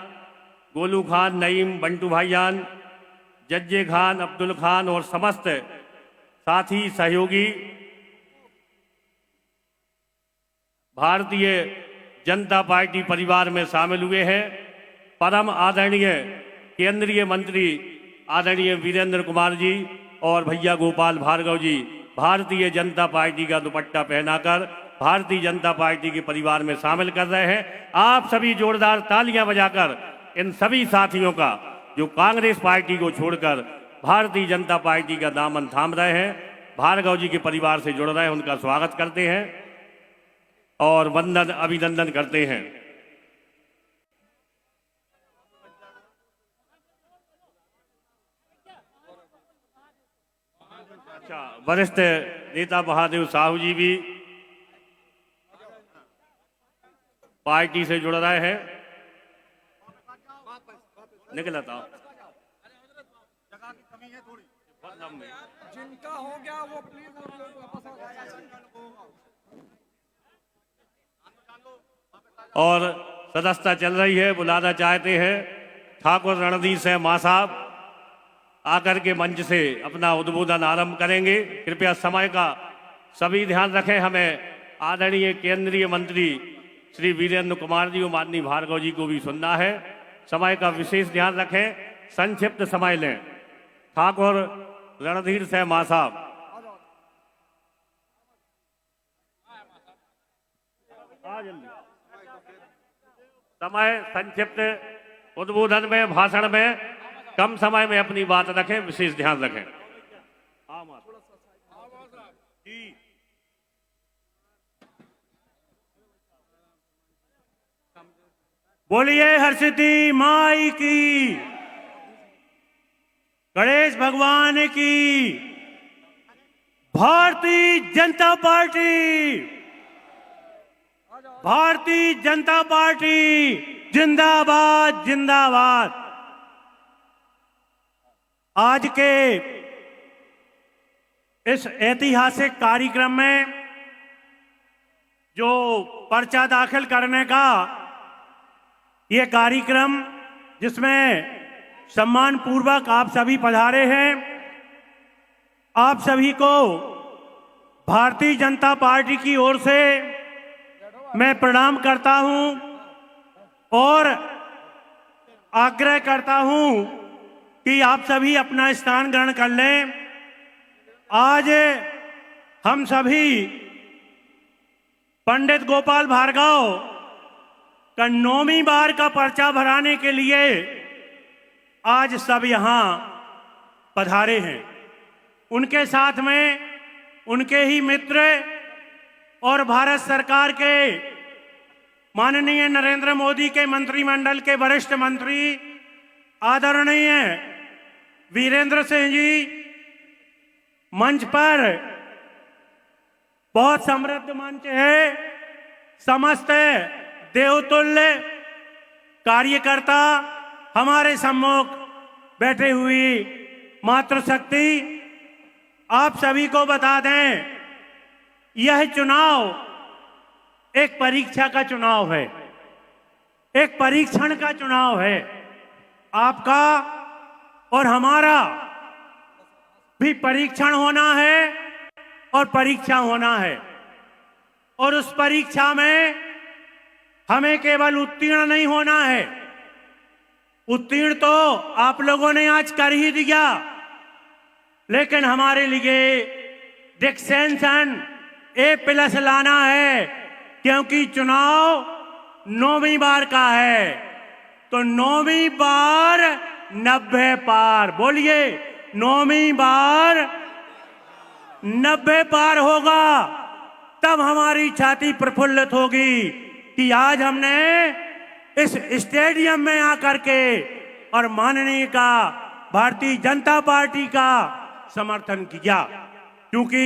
गोलू खान, नईम, बंटू भाईजान, जज्जे खान, अब्दुल खान और समस्त साथी सहयोगी भारतीय जनता पार्टी परिवार में शामिल हुए हैं। परम आदरणीय केंद्रीय मंत्री आदरणीय वीरेंद्र कुमार जी और भैया गोपाल भार्गव जी भारतीय जनता पार्टी का दुपट्टा पहनाकर भारतीय जनता पार्टी के परिवार में शामिल कर रहे हैं। आप सभी जोरदार तालियां बजाकर इन सभी साथियों का जो कांग्रेस पार्टी को छोड़कर भारतीय जनता पार्टी का दामन थाम रहे हैं, भार्गव जी के परिवार से जुड़ रहे हैं, उनका स्वागत करते हैं और वंदन अभिनंदन करते हैं। अच्छा, वरिष्ठ नेता महादेव साहू जी भी पार्टी से जुड़ रहे हैं। निकला था जिनका हो गया वो प्लीज वापस आ जाए। और सदस्यता चल रही है। बुलाना चाहते हैं ठाकुर रणधीर सिंह मां साहब आकर के मंच से अपना उद्बोधन आरंभ करेंगे। कृपया समय का सभी ध्यान रखें। हमें आदरणीय केंद्रीय मंत्री श्री वीरेंद्र कुमार जी और माननीय भार्गव जी को भी सुनना है। समय का विशेष ध्यान रखें, संक्षिप्त समय लें। ठाकुर रणधीर सिंह मां साहब। समय संक्षिप्त उद्बोधन में, भाषण में कम समय में अपनी बात रखें, विशेष ध्यान रखें। बोलिए हरसिद्धि माई की, गणेश भगवान की। भारतीय जनता पार्टी, भारतीय जनता पार्टी जिंदाबाद जिंदाबाद। आज के इस ऐतिहासिक कार्यक्रम में जो पर्चा दाखिल करने का ये कार्यक्रम, जिसमें सम्मान पूर्वक आप सभी पधारे हैं, आप सभी को भारतीय जनता पार्टी की ओर से मैं प्रणाम करता हूं और आग्रह करता हूं कि आप सभी अपना स्थान ग्रहण कर लें। आज हम सभी पंडित गोपाल भार्गव का 9वीं बार का पर्चा भराने के लिए आज सब यहां पधारे हैं। उनके साथ में उनके ही मित्र और भारत सरकार के माननीय नरेंद्र मोदी के मंत्रिमंडल के वरिष्ठ मंत्री आदरणीय वीरेंद्र सिंह जी मंच पर, बहुत समृद्ध मंच है। समस्त देवतुल्य कार्यकर्ता हमारे सम्मुख बैठे हुई मातृशक्ति, आप सभी को बता दें, यह चुनाव एक परीक्षा का चुनाव है, एक परीक्षण का चुनाव है। आपका और हमारा भी परीक्षण होना है और परीक्षा होना है। और उस परीक्षा में हमें केवल उत्तीर्ण नहीं होना है, उत्तीर्ण तो आप लोगों ने आज कर ही दिया, लेकिन हमारे लिए डिस्टिंक्शन A+ लाना है, क्योंकि चुनाव 9वीं बार का है। तो 9वीं बार 90 पार, बोलिए 9वीं बार 90 पार होगा, तब हमारी छाती प्रफुल्लित होगी कि आज हमने इस स्टेडियम में आकर के और माननीय का भारतीय जनता पार्टी का समर्थन किया। क्योंकि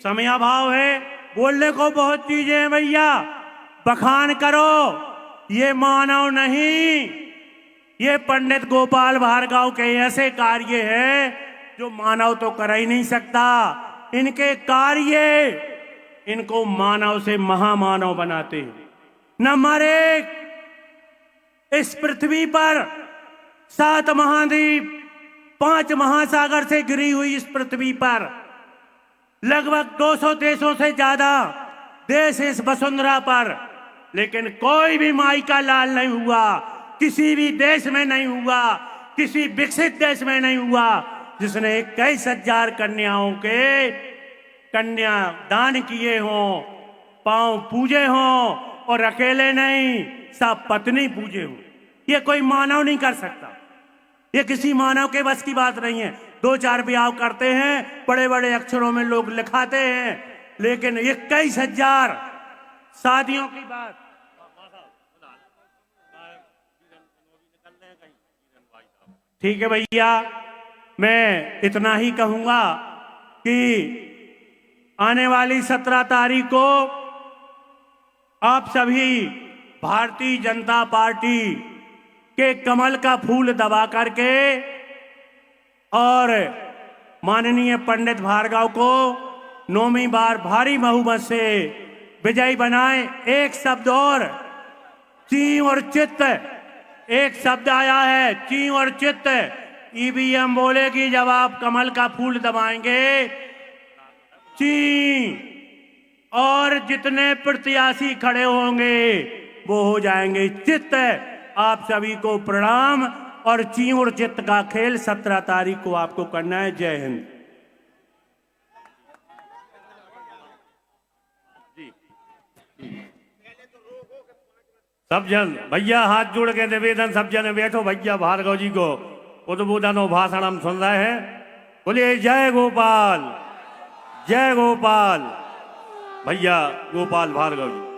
समयाभाव है, बोलने को बहुत चीजें हैं भैया, बखान करो, ये मानव नहीं, ये पंडित गोपाल भार्गव के ऐसे कार्य है जो मानव तो कर ही नहीं सकता। इनके कार्य इनको मानव से महामानव बनाते हैं। नंबर 1, इस पृथ्वी पर 7 महाद्वीप, 5 महासागर से घिरी हुई इस पृथ्वी पर लगभग 200 देशों से ज्यादा देश इस वसुंधरा पर, लेकिन कोई भी माई का लाल नहीं हुआ, किसी भी देश में नहीं हुआ, किसी विकसित देश में नहीं हुआ जिसने 21,000 कन्याओं के कन्या दान किए हों, पांव पूजे हों और अकेले नहीं सब पत्नी पूजे हों। ये कोई मानव नहीं कर सकता, ये किसी मानव के बस की बात नहीं है। 2-4 ब्याह करते हैं, बड़े बड़े अक्षरों में लोग लिखाते हैं, लेकिन 21,000 शादियों की बात। ठीक है भैया, मैं इतना ही कहूंगा कि आने वाली 17 तारीख को आप सभी भारतीय जनता पार्टी के कमल का फूल दबा करके और माननीय पंडित भार्गव को 9वीं बार भारी बहुमत से विजयी बनाएं। एक शब्द और, ची और चित्त, एक शब्द आया है, ची और चित्त। ईवीएम बोलेगी जब आप कमल का फूल दबाएंगे, ची, और जितने प्रत्याशी खड़े होंगे वो हो जाएंगे चित्त। आप सभी को प्रणाम, और ची और चित्त का खेल 17 तारीख को आपको करना है। जय हिंद। सब जन भैया हाथ जोड़ के निवेदन, सब जन बैठो भैया, भार्गव जी को उद्बोधन और भाषण हम सुन रहे हैं। बोलिए जय गोपाल, जय गोपाल। भैया गोपाल भार्गव जी।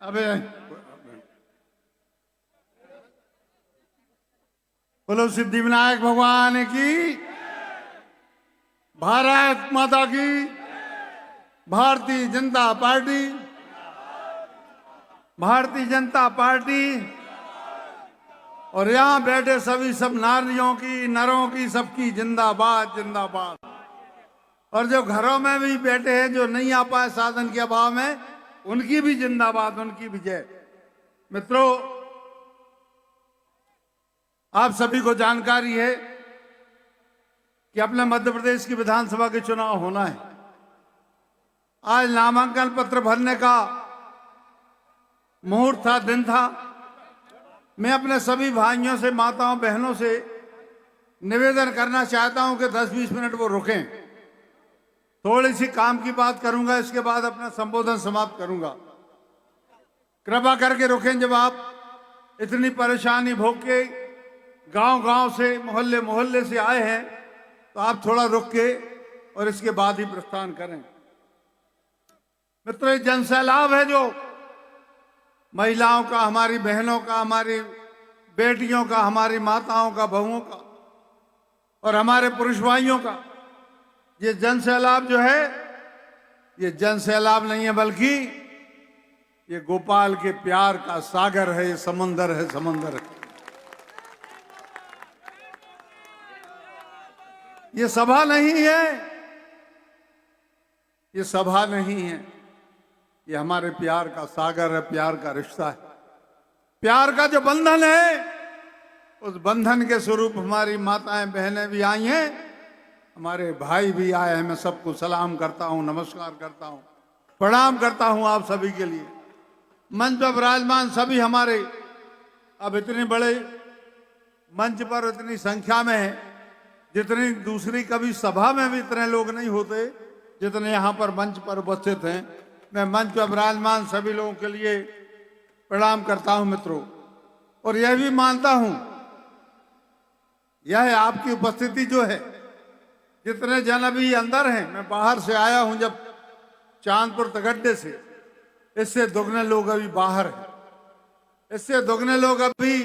अबे बोलो सिद्धि विनायक भगवान की, भारत माता की, भारतीय जनता पार्टी, भारतीय जनता पार्टी। और यहाँ बैठे सभी सब नारियों की, नरों की, सबकी जिंदाबाद जिंदाबाद। और जो घरों में भी बैठे हैं, जो नहीं आ पाए साधन के अभाव में, उनकी भी जिंदाबाद, उनकी भी जय। मित्रों, आप सभी को जानकारी है कि अपने मध्य प्रदेश की विधानसभा के चुनाव होना है। आज नामांकन पत्र भरने का मुहूर्त था, दिन था। मैं अपने सभी भाइयों से, माताओं, बहनों से निवेदन करना चाहता हूं कि 10-20 मिनट वो रुकें। थोड़ी सी काम की बात करूंगा, इसके बाद अपना संबोधन समाप्त करूंगा। कृपा करके रुकें। जब आप इतनी परेशानी भोग के गांव-गांव से, मोहल्ले से आए हैं, तो आप थोड़ा रुक के और इसके बाद ही प्रस्थान करें। मित्रों, जन सैलाब है जो महिलाओं का, हमारी बहनों का, हमारी बेटियों का, हमारी माताओं का, बहुओं का और हमारे पुरुष भाइयों का। ये जन सैलाब जो है, ये जन सैलाब नहीं है, बल्कि ये गोपाल के प्यार का सागर है, ये समंदर है, समंदर है। ये सभा नहीं है, ये सभा नहीं है, ये हमारे प्यार का सागर है, प्यार का रिश्ता है। प्यार का जो बंधन है, उस बंधन के स्वरूप हमारी माताएं, बहनें भी आई हैं, हमारे भाई भी आए हैं। मैं सबको सलाम करता हूं, नमस्कार करता हूं, प्रणाम करता हूं आप सभी के लिए। मंच पर विराजमान सभी हमारे, अब इतने बड़े मंच पर इतनी संख्या में है, जितनी दूसरी कभी सभा में भी इतने लोग नहीं होते जितने यहाँ पर मंच पर उपस्थित हैं। मैं मंच पर विराजमान सभी लोगों के लिए प्रणाम करता हूं मित्रों, और यह भी मानता हूं, यह आपकी उपस्थिति जो है, जितने जन अभी अंदर हैं, मैं बाहर से आया हूं जब चांदपुर तगड्डे से, इससे दुगने लोग अभी बाहर हैं, इससे दुगने लोग अभी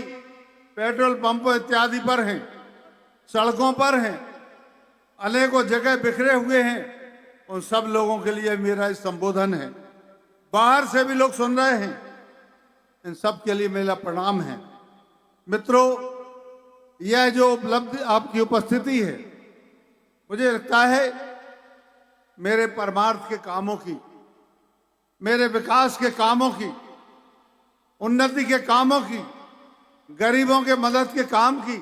पेट्रोल पंपों इत्यादि पर हैं, सड़कों पर हैं। अनेकों जगह बिखरे हुए हैं, उन सब लोगों के लिए मेरा संबोधन है। बाहर से भी लोग सुन रहे हैं, इन सब के लिए मेरा प्रणाम है। मित्रों, यह जो उपलब्धि आपकी उपस्थिति है, मुझे लगता है मेरे परमार्थ के कामों की, मेरे विकास के कामों की, उन्नति के कामों की, गरीबों के मदद के काम की,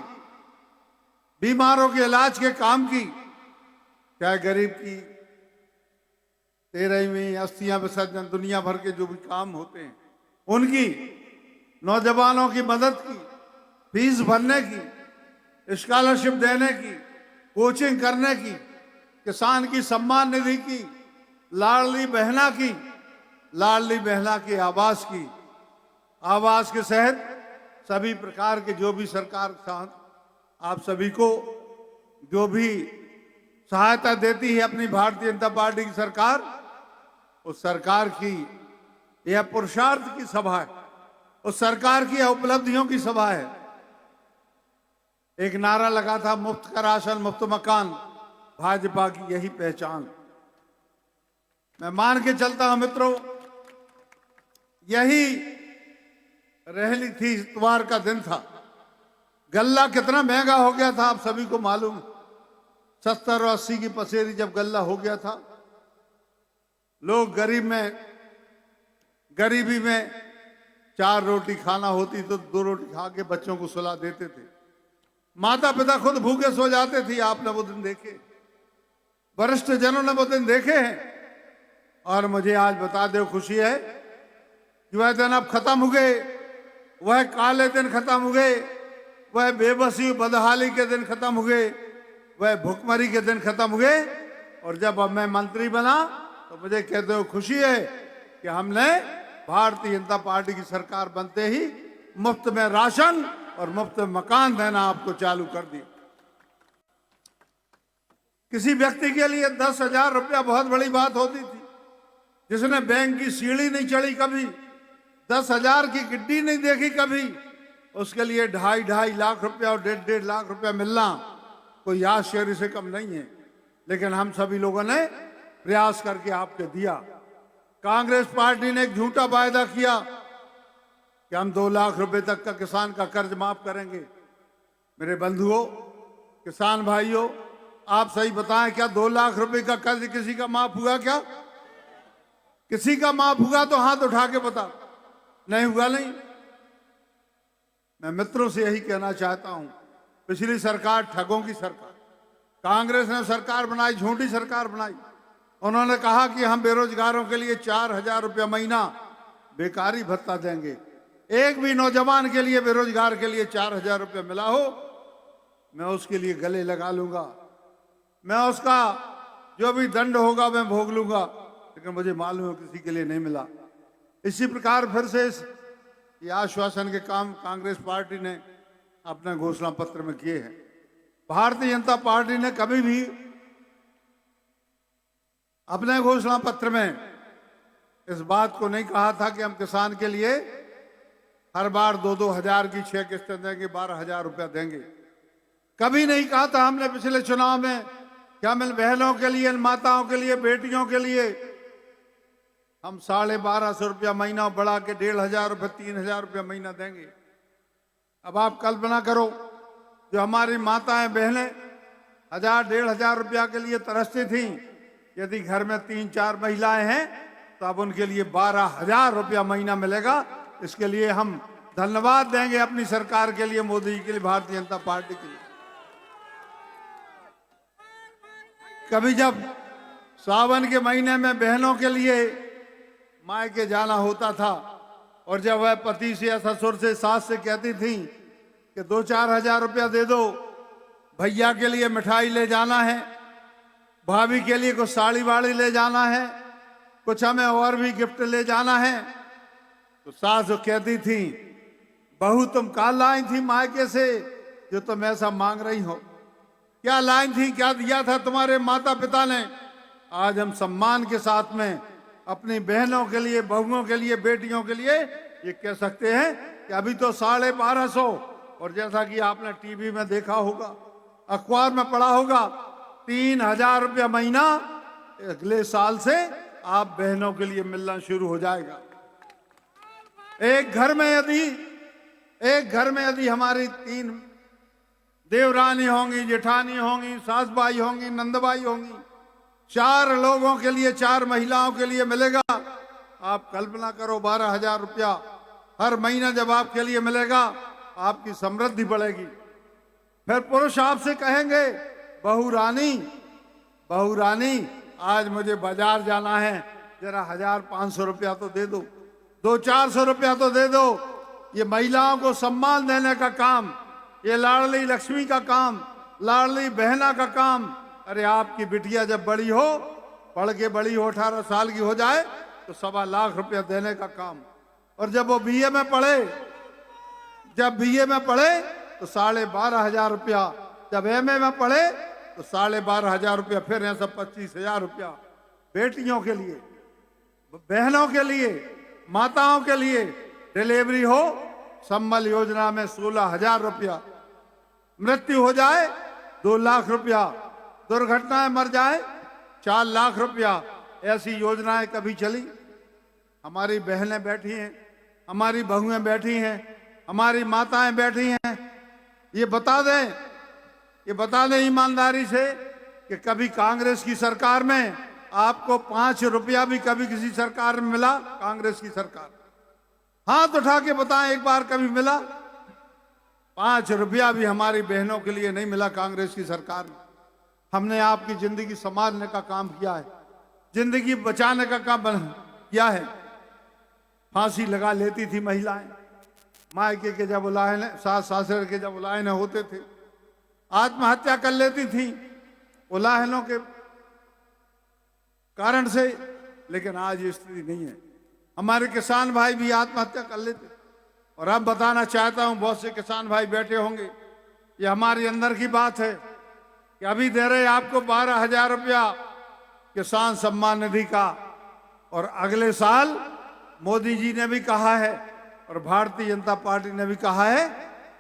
बीमारों के इलाज के काम की, चाहे गरीब की 13वीं अस्थियां विसर्जन, दुनिया भर के जो भी काम होते हैं उनकी, नौजवानों की मदद की, फीस भरने की, स्कॉलरशिप देने की, कोचिंग करने की, किसान की सम्मान निधि की, लाडली बहना की, लाडली बहना के आवास की, आवास के तहत सभी प्रकार के जो भी सरकार आप सभी को जो भी सहायता देती है अपनी भारतीय जनता पार्टी की सरकार, उस सरकार की यह पुरुषार्थ की सभा है, उस सरकार की यह उपलब्धियों की सभा है। एक नारा लगा था, मुफ्त का राशन मुफ्त मकान, भाजपा की यही पहचान। मैं मान के चलता हूं मित्रों, यही रैली थी, इतवार का दिन था। गल्ला कितना महंगा हो गया था आप सभी को मालूम। 70 और 80 की पसेरी जब गल्ला हो गया था, लोग गरीबी में 4 रोटी खाना होती तो 2 रोटी खा के बच्चों को सुला देते थे। माता पिता खुद भूखे सो जाते थे। आपने वो दिन देखे, वरिष्ठ जनों ने वो दिन देखे हैं। और मुझे आज बता दो, खुशी है कि वह दिन अब खत्म हो गए, वह काले दिन खत्म हो गए, वह बेबसी बदहाली के दिन खत्म हो गए, वह भुखमरी के दिन खत्म हो गए। और जब अब मैं मंत्री बना तो मुझे कहते हो खुशी है कि हमने भारतीय जनता पार्टी की सरकार बनते ही मुफ्त में राशन और मुफ्त में मकान देना आपको चालू कर दिया। किसी व्यक्ति के लिए 10,000 रुपया बहुत बड़ी बात होती थी, जिसने बैंक की सीढ़ी नहीं चढ़ी कभी, 10,000 की गिड्डी नहीं देखी कभी, उसके लिए 2.5 लाख रुपया और 1.5 लाख रुपया मिलना कोई आश्चर्य से कम नहीं है। लेकिन हम सभी लोगों ने प्रयास करके आपको दिया। कांग्रेस पार्टी ने एक झूठा वायदा किया कि हम 2 लाख रुपए तक का किसान का कर्ज माफ करेंगे। मेरे बंधुओं, किसान भाइयों, आप सही बताएं, क्या 2 लाख रुपए का कर्ज किसी का माफ हुआ? क्या किसी का माफ हुआ? तो हाथ उठा के बता। नहीं हुआ? नहीं। मैं मित्रों से यही कहना चाहता हूं, पिछली सरकार ठगों की सरकार, कांग्रेस ने सरकार बनाई, झूठी सरकार बनाई। उन्होंने कहा कि हम बेरोजगारों के लिए 4,000 रुपया महीना बेकारी भत्ता देंगे। एक भी नौजवान के लिए, बेरोजगार के लिए 4,000 रुपया मिला हो, मैं उसके लिए गले लगा लूंगा, मैं उसका जो भी दंड होगा मैं भोग लूंगा। लेकिन मुझे मालूम है किसी के लिए नहीं मिला। इसी प्रकार फिर से ये आश्वासन के काम कांग्रेस पार्टी ने अपने घोषणा पत्र में किए हैं। भारतीय जनता पार्टी ने कभी भी अपने घोषणा पत्र में इस बात को नहीं कहा था कि हम किसान के लिए हर बार 2-2 हजार की 6 किस्तें देंगे, 12,000 रुपया देंगे। कभी नहीं कहा था हमने पिछले चुनाव में कि हम इन बहनों के लिए, इन माताओं के लिए, बेटियों के लिए हम 1250 रुपया महीना बढ़ा के 1,500 रुपये, 3,000 रुपया महीना देंगे। अब आप कल्पना करो, जो हमारी माताएं बहनें 1,000-1,500 रुपया के लिए तरसती थीं, यदि घर में 3-4 महिलाएं हैं तो अब उनके लिए 12,000 रुपया महीना मिलेगा। इसके लिए हम धन्यवाद देंगे अपनी सरकार के लिए, मोदी जी के लिए, भारतीय जनता पार्टी के लिए। कभी जब सावन के महीने में बहनों के लिए मायके जाना होता था और जब वह पति से या ससुर से, सास से कहती थी कि 2-4 हजार रुपया दे दो, भैया के लिए मिठाई ले जाना है, भाभी के लिए कुछ साड़ी वाड़ी ले जाना है, कुछ हमें और भी गिफ्ट ले जाना है, तो सास कहती थी, बहू तुम कहाँ लाई थी मायके से जो तुम ऐसा मांग रही हो? क्या लाई थी? क्या दिया था तुम्हारे माता पिता ने? आज हम सम्मान के साथ में अपनी बहनों के लिए, बहुओं के लिए, बेटियों के लिए ये कह सकते हैं कि अभी तो 1250, और जैसा कि आपने टीवी में देखा होगा, अखबार में पढ़ा होगा, 3,000 रुपया महीना अगले साल से आप बहनों के लिए मिलना शुरू हो जाएगा। एक घर में यदि हमारी 3 देवरानी होंगी, जेठानी होंगी, सासबाई होंगी, नंदबाई होंगी, 4 लोगों के लिए, 4 महिलाओं के लिए मिलेगा। आप कल्पना करो, 12,000 रुपया हर महीना जब आपके लिए मिलेगा, आपकी समृद्धि बढ़ेगी। फिर पुरुष आपसे कहेंगे, बहू रानी आज मुझे बाजार जाना है, जरा 1,500 रुपया तो दे दो, 200-400 रुपया तो दे दो। ये महिलाओं को सम्मान देने का काम, ये लाडली लक्ष्मी का काम, लाडली बहना का काम। अरे आपकी बिटिया जब बड़ी हो, पढ़ के बड़ी हो, 18 साल की हो जाए, तो 1.25 लाख रुपया देने का काम। और जब वो बीए में पढ़े तो 12,500 रुपया, जब एमए में पढ़े तो 12,500 रुपया, फिर यहाँ सब 25,000 रुपया बेटियों के लिए, बहनों के लिए, माताओं के लिए। डिलीवरी हो, संबल योजना में 16,000 रुपया, मृत्यु हो जाए 2 लाख रुपया, दुर्घटनाएं मर जाए 4 लाख रुपया। ऐसी योजनाएं कभी चली? हमारी बहनें बैठी हैं, हमारी बहुएं बैठी हैं, हमारी माताएं बैठी हैं। ये बता दें ईमानदारी से कि कभी कांग्रेस की सरकार में आपको 5 रुपया भी कभी किसी सरकार में मिला? कांग्रेस की सरकार, हाथ उठा के बताएं एक बार कभी मिला? 5 रुपया भी हमारी बहनों के लिए नहीं मिला कांग्रेस की सरकार में। हमने आपकी जिंदगी संभालने का काम किया है, जिंदगी बचाने का काम किया है। फांसी लगा लेती थी महिलाएं, मायके के जब उलाहने, सास ससुर के जब उलाहने होते थे, आत्महत्या कर लेती थी उलाहनों के कारण से। लेकिन आज ये स्थिति नहीं है। हमारे किसान भाई भी आत्महत्या कर लेते। और अब बताना चाहता हूं, बहुत से किसान भाई बैठे होंगे, ये हमारी अंदर की बात है कि अभी दे रहे आपको 12,000 रुपया किसान सम्मान निधि का, और अगले साल मोदी जी ने भी कहा है और भारतीय जनता पार्टी ने भी कहा है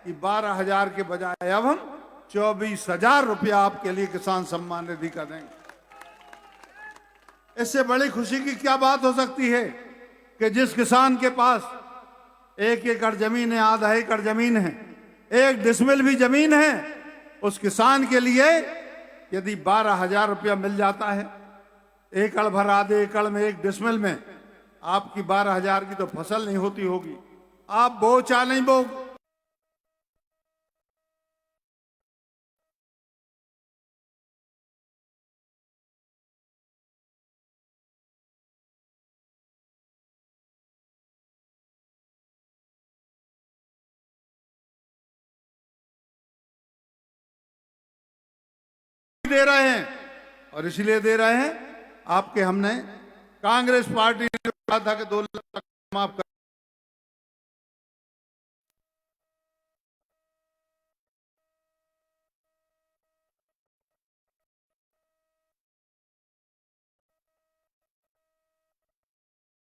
कि 12,000 के बजाय अब हम 24,000 रुपया आपके लिए किसान सम्मान निधि का देंगे। इससे बड़ी खुशी की क्या बात हो सकती है कि जिस किसान के पास 1 एकड़ जमीन है, आधा एकड़ जमीन है, 1 डिसमिल भी जमीन है, उस किसान के लिए यदि 12,000 रुपया मिल जाता है, एकड़ भर, आधे एकड़ में, 1 डिसमिल में, आपकी 12,000 की तो फसल नहीं होती होगी। आप बो चाहे नहीं बो, दे रहे हैं। और इसलिए दे रहे हैं, आपके हमने कांग्रेस पार्टी ने कहा था कि 2 लाख माफ कर,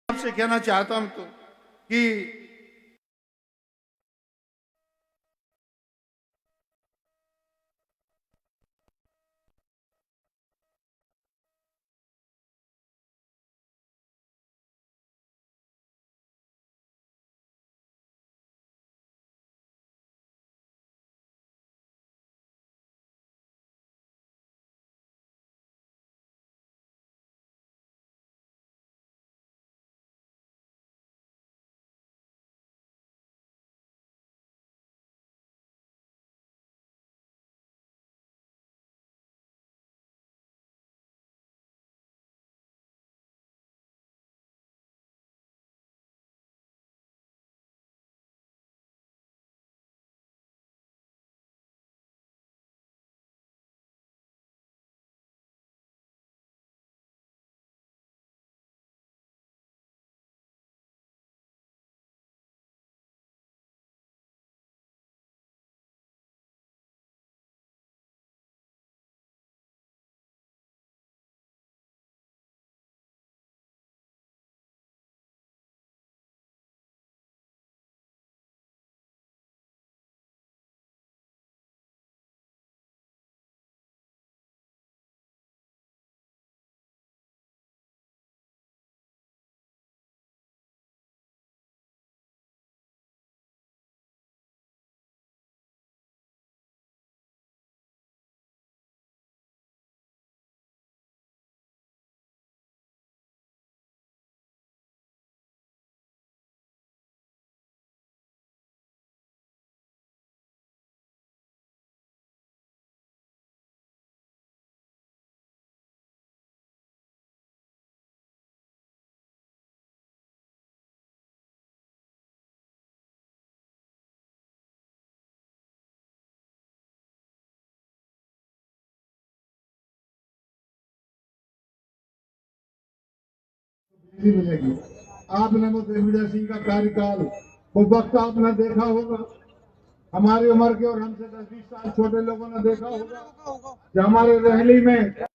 आपसे कहना चाहता हूं तो कि नहीं मिलेगी। आपने वो दिग्विजय सिंह का कार्यकाल, वो वक्त आपने देखा होगा, हमारी उम्र के और हमसे 10-20 साल छोटे लोगों ने देखा होगा कि हमारे रैली में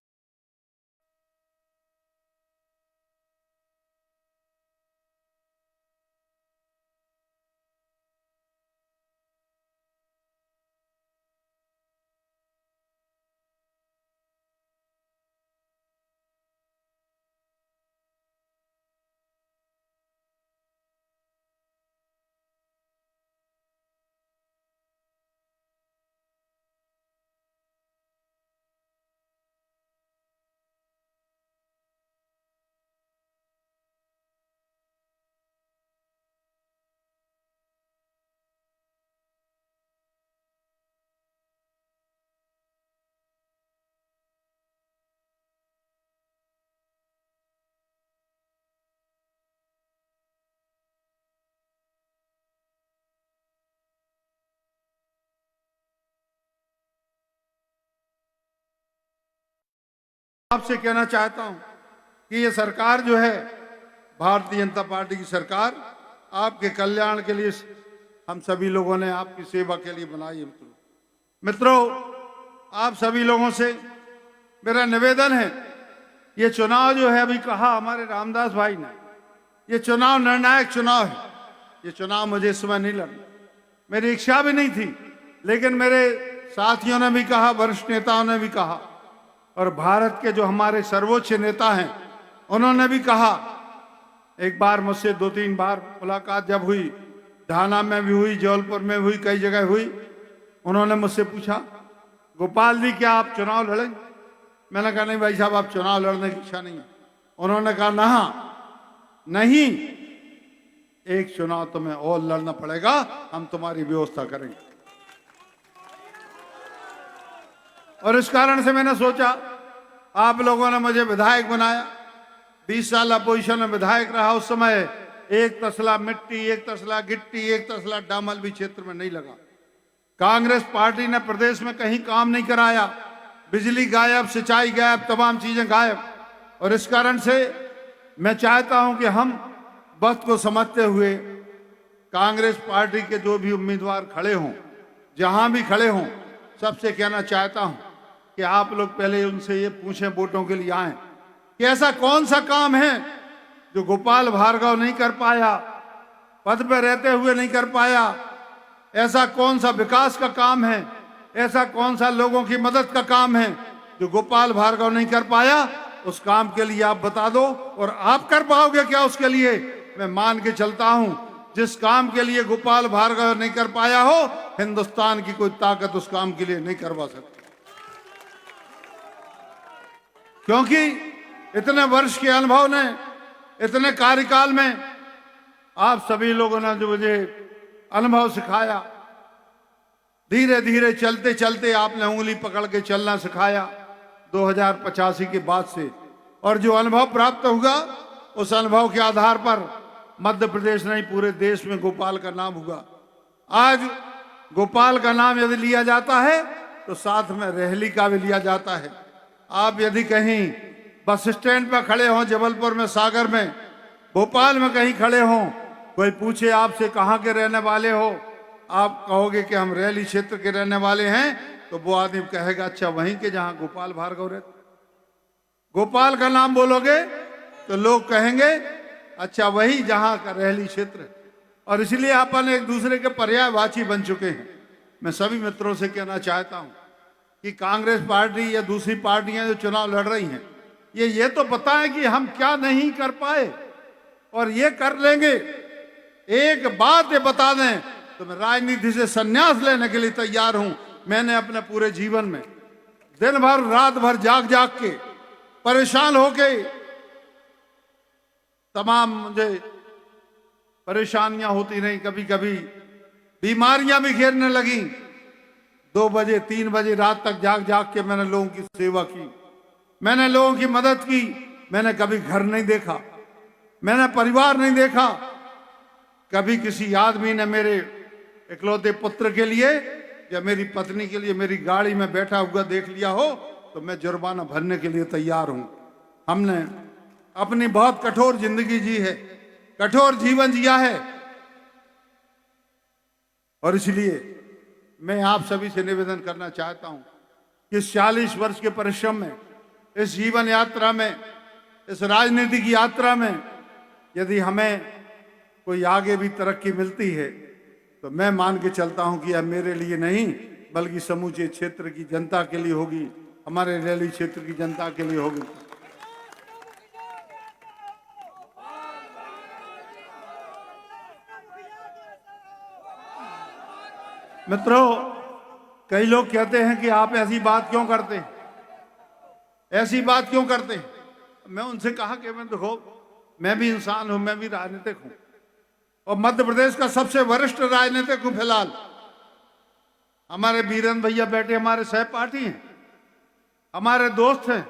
आपसे कहना चाहता हूं कि ये सरकार जो है, भारतीय जनता पार्टी की सरकार, आपके कल्याण के लिए हम सभी लोगों ने आपकी सेवा के लिए बनाई है। मित्रों, आप सभी लोगों से मेरा निवेदन है, ये चुनाव जो है, अभी कहा हमारे रामदास भाई ने, ये चुनाव निर्णायक चुनाव है। ये चुनाव मुझे इस समय नहीं लड़ना, मेरी इच्छा भी नहीं थी, लेकिन मेरे साथियों ने भी कहा, वरिष्ठ नेताओं ने भी कहा, और भारत के जो हमारे सर्वोच्च नेता हैं उन्होंने भी कहा। एक बार मुझसे 2-3 बार मुलाकात जब हुई, ढाना में भी हुई, जबलपुर में हुई, कई जगह हुई, उन्होंने मुझसे पूछा, गोपाल जी क्या आप चुनाव लड़ेंगे? मैंने कहा नहीं भाई साहब, आप चुनाव लड़ने की इच्छा नहीं है। उन्होंने कहा नहीं, एक चुनाव तुम्हें और लड़ना पड़ेगा, हम तुम्हारी व्यवस्था करेंगे। और इस कारण से मैंने सोचा, आप लोगों ने मुझे विधायक बनाया, 20 साल अपोजिशन में विधायक रहा। उस समय एक तसला मिट्टी, एक तसला गिट्टी, एक तसला डामर भी क्षेत्र में नहीं लगा। कांग्रेस पार्टी ने प्रदेश में कहीं काम नहीं कराया, बिजली गायब, सिंचाई गायब, तमाम चीजें गायब। और इस कारण से मैं चाहता हूं कि हम वक्त को समझते हुए कांग्रेस पार्टी के जो भी उम्मीदवार खड़े हों, जहां भी खड़े हों, सबसे कहना चाहता हूं कि आप लोग पहले उनसे ये पूछें वोटों के लिए आए कि ऐसा कौन सा काम है जो गोपाल भार्गव नहीं कर पाया, पद पर रहते हुए नहीं कर पाया। ऐसा कौन सा विकास का काम है, ऐसा कौन सा लोगों की मदद का काम है जो गोपाल भार्गव नहीं कर पाया। उस काम के लिए आप बता दो, और आप कर पाओगे क्या उसके लिए? मैं मान के चलता हूं, जिस काम के लिए गोपाल भार्गव नहीं कर पाया हो, हिंदुस्तान की कोई ताकत उस काम के लिए नहीं करवा सकती। क्योंकि इतने वर्ष के अनुभव ने, इतने कार्यकाल में आप सभी लोगों ने जो मुझे अनुभव सिखाया, धीरे धीरे चलते चलते आपने उंगली पकड़ के चलना सिखाया 2085 के बाद से। और जो अनुभव प्राप्त हुआ, उस अनुभव के आधार पर मध्य प्रदेश नहीं, पूरे देश में गोपाल का नाम हुआ। आज गोपाल का नाम यदि लिया जाता है तो साथ में रेहली का भी लिया जाता है। आप यदि कहीं बस स्टैंड पर खड़े हों, जबलपुर में, सागर में, भोपाल में कहीं खड़े हों, कोई पूछे आपसे कहाँ के रहने वाले हो, आप कहोगे कि हम रेहली क्षेत्र के रहने वाले हैं, तो वो आदमी कहेगा अच्छा वहीं के जहां गोपाल भार्गव रहते। गोपाल का नाम बोलोगे तो लोग कहेंगे अच्छा वही जहां का रेहली क्षेत्र है। और इसलिए अपन एक दूसरे के पर्यायवाची बन चुके हैं। मैं सभी मित्रों से कहना चाहता हूं कि कांग्रेस पार्टी या दूसरी पार्टियां जो चुनाव लड़ रही हैं, ये तो पता है कि हम क्या नहीं कर पाए और ये कर लेंगे। एक बात ये बता दें तो मैं राजनीति से संन्यास लेने के लिए तैयार हूं। मैंने अपने पूरे जीवन में दिन भर रात भर जाग जाग के परेशान होके, तमाम मुझे परेशानियां होती रही, कभी कभी बीमारियां भी घेरने लगी। 2 बजे 3 बजे रात तक जाग जाग के मैंने लोगों की सेवा की, मैंने लोगों की मदद की। मैंने कभी घर नहीं देखा, मैंने परिवार नहीं देखा। कभी किसी आदमी ने मेरे इकलौते पुत्र के लिए या मेरी पत्नी के लिए मेरी गाड़ी में बैठा हुआ देख लिया हो तो मैं जुर्माना भरने के लिए तैयार हूं। हमने अपनी बहुत कठोर जिंदगी जी है, कठोर जीवन जिया है। और इसलिए मैं आप सभी से निवेदन करना चाहता हूं कि इस 40 वर्ष के परिश्रम में, इस जीवन यात्रा में, इस राजनीतिक यात्रा में यदि हमें कोई आगे भी तरक्की मिलती है तो मैं मान के चलता हूं कि यह मेरे लिए नहीं बल्कि समूचे क्षेत्र की जनता के लिए होगी, हमारे रैली क्षेत्र की जनता के लिए होगी। मित्रों, कई लोग कहते हैं कि आप ऐसी बात क्यों करते हैं, ऐसी बात क्यों करते हैं। मैं उनसे कहा कि मैं देखो, मैं भी इंसान हूं, मैं भी राजनीतिक हूं और मध्य प्रदेश का सबसे वरिष्ठ राजनीतिक हूं फिलहाल। हमारे बीरेंद्र भैया बैठे हमारे सहपाठी हैं, हमारे दोस्त हैं,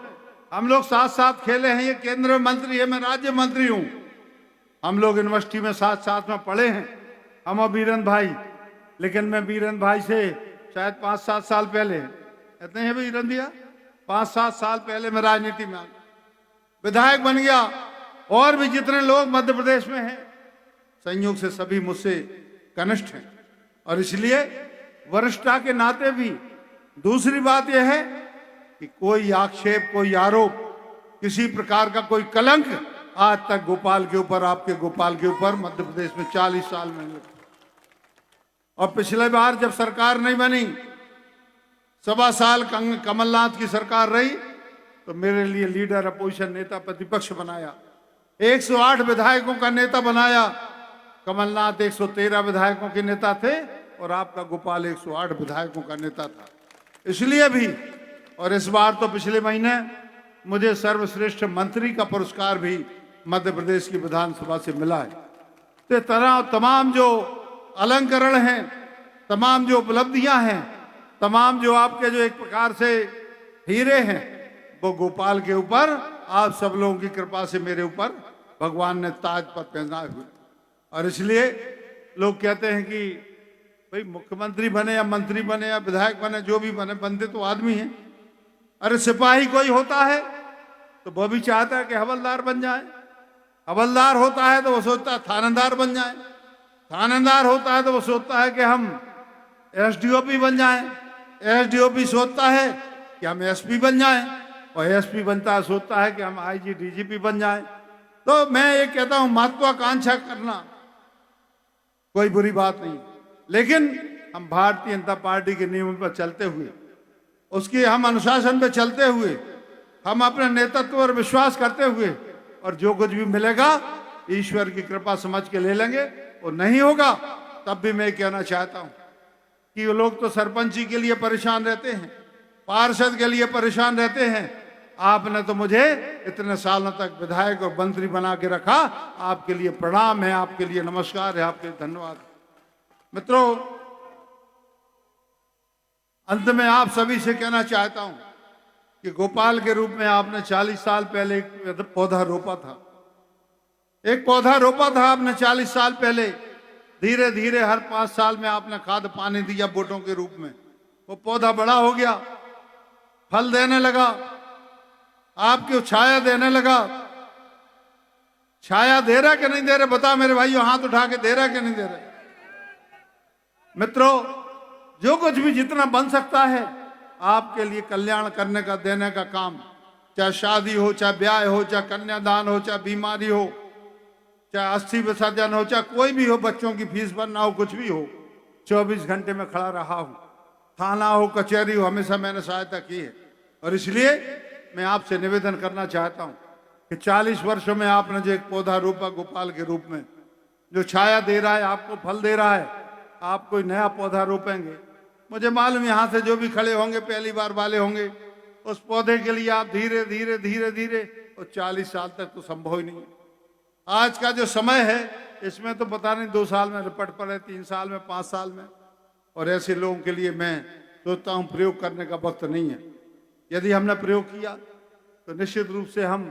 हम लोग साथ साथ खेले हैं। ये केंद्रीय मंत्री है, मैं राज्य मंत्री हूं। हम लोग यूनिवर्सिटी में साथ साथ में पढ़े हैं, हम और बीरेंद्र भाई। लेकिन मैं बीरेंद्र भाई से शायद 5-7 साल पहले, इतने हैं बीरेंद्र भैया, 5-7 साल पहले मैं राजनीति में आ गया, विधायक बन गया। और भी जितने लोग मध्य प्रदेश में हैं संयोग से सभी मुझसे कनिष्ठ हैं। और इसलिए वरिष्ठता के नाते भी दूसरी बात यह है कि कोई आक्षेप, कोई आरोप, किसी प्रकार का कोई कलंक आज तक गोपाल के ऊपर, आपके गोपाल के ऊपर मध्य प्रदेश में 40 साल में लगा। और पिछले बार जब सरकार नहीं बनी, 1.25 साल कमलनाथ की सरकार रही, तो मेरे लिए लीडर अपोजिशन नेता प्रतिपक्ष बनाया, 108 विधायकों का नेता बनाया। कमलनाथ 113 विधायकों के नेता थे और आपका गोपाल 108 विधायकों का नेता था। इसलिए भी, और इस बार तो पिछले महीने मुझे सर्वश्रेष्ठ मंत्री का पुरस्कार भी मध्य प्रदेश की विधानसभा से मिला है। तो तमाम जो अलंकरण हैं, तमाम जो उपलब्धियां हैं, तमाम जो आपके जो एक प्रकार से हीरे हैं, वो गोपाल के ऊपर, आप सब लोगों की कृपा से मेरे ऊपर भगवान ने ताज पर पहनाए हुए। और इसलिए लोग कहते हैं कि भाई मुख्यमंत्री बने या मंत्री बने या विधायक बने, जो भी बने, बनते तो आदमी हैं। अरे सिपाही कोई होता है तो वो भी चाहता है कि हवलदार बन जाए, हवलदार होता है तो वो सोचता है थानेदार बन जाए, थानेदार होता है तो वो सोचता है कि हम एसडीओपी बन जाएं, एसडीओपी सोचता है कि हम एसपी बन जाएं, और एसपी बनता है सोचता है कि हम आईजी डीजीपी बन जाएं। तो मैं ये कहता हूं, महत्वाकांक्षा करना कोई बुरी बात नहीं, लेकिन हम भारतीय जनता पार्टी के नियमों पर चलते हुए, उसके हम अनुशासन पे चलते हुए, हम अपने नेतृत्व पर विश्वास करते हुए, और जो कुछ भी मिलेगा ईश्वर की कृपा समझ के ले लेंगे। और नहीं होगा तब भी मैं कहना चाहता हूं कि वो लोग तो सरपंची के लिए परेशान रहते हैं, पार्षद के लिए परेशान रहते हैं। आपने तो मुझे इतने सालों तक विधायक और मंत्री बना के रखा, आपके लिए प्रणाम है, आपके लिए नमस्कार है, आपके लिए धन्यवाद। मित्रों, अंत में आप सभी से कहना चाहता हूं कि गोपाल के रूप में आपने 40 साल पहले एक पौधा रोपा था, एक पौधा रोपा था आपने 40 साल पहले। धीरे धीरे हर 5 साल में आपने खाद पानी दिया वोटों के रूप में, वो पौधा बड़ा हो गया, फल देने लगा, आपको छाया देने लगा। छाया दे रहा कि नहीं दे रहे, बता मेरे भाइयों, हाथ उठा के दे रहा कि नहीं दे रहे। मित्रों, जो कुछ भी जितना बन सकता है आपके लिए कल्याण करने का, देने का काम, चाहे शादी हो, चाहे ब्याह हो, चाहे कन्यादान हो, चाहे बीमारी हो, चाहे अस्थि विसर्जन हो, चाहे कोई भी हो, बच्चों की फीस भरना हो, कुछ भी हो, 24 घंटे में खड़ा रहा हूं। थाना हो, कचहरी हो, हमेशा मैंने सहायता की है। और इसलिए मैं आपसे निवेदन करना चाहता हूं कि 40 वर्षों में आपने जो एक पौधा रोपा गोपाल के रूप में, जो छाया दे रहा है, आपको फल दे रहा है, आप कोई नया पौधा रोपेंगे। मुझे मालूम यहां से जो भी खड़े होंगे पहली बार वाले होंगे, उस पौधे के लिए आप धीरे धीरे धीरे धीरे, और 40 साल तक तो संभव ही नहीं है। आज का जो समय है इसमें तो पता नहीं 2 साल में रिपट पड़े, 3 साल में, 5 साल में। और ऐसे लोगों के लिए मैं सोचता हूं प्रयोग करने का वक्त नहीं है। यदि हमने प्रयोग किया तो निश्चित रूप से हम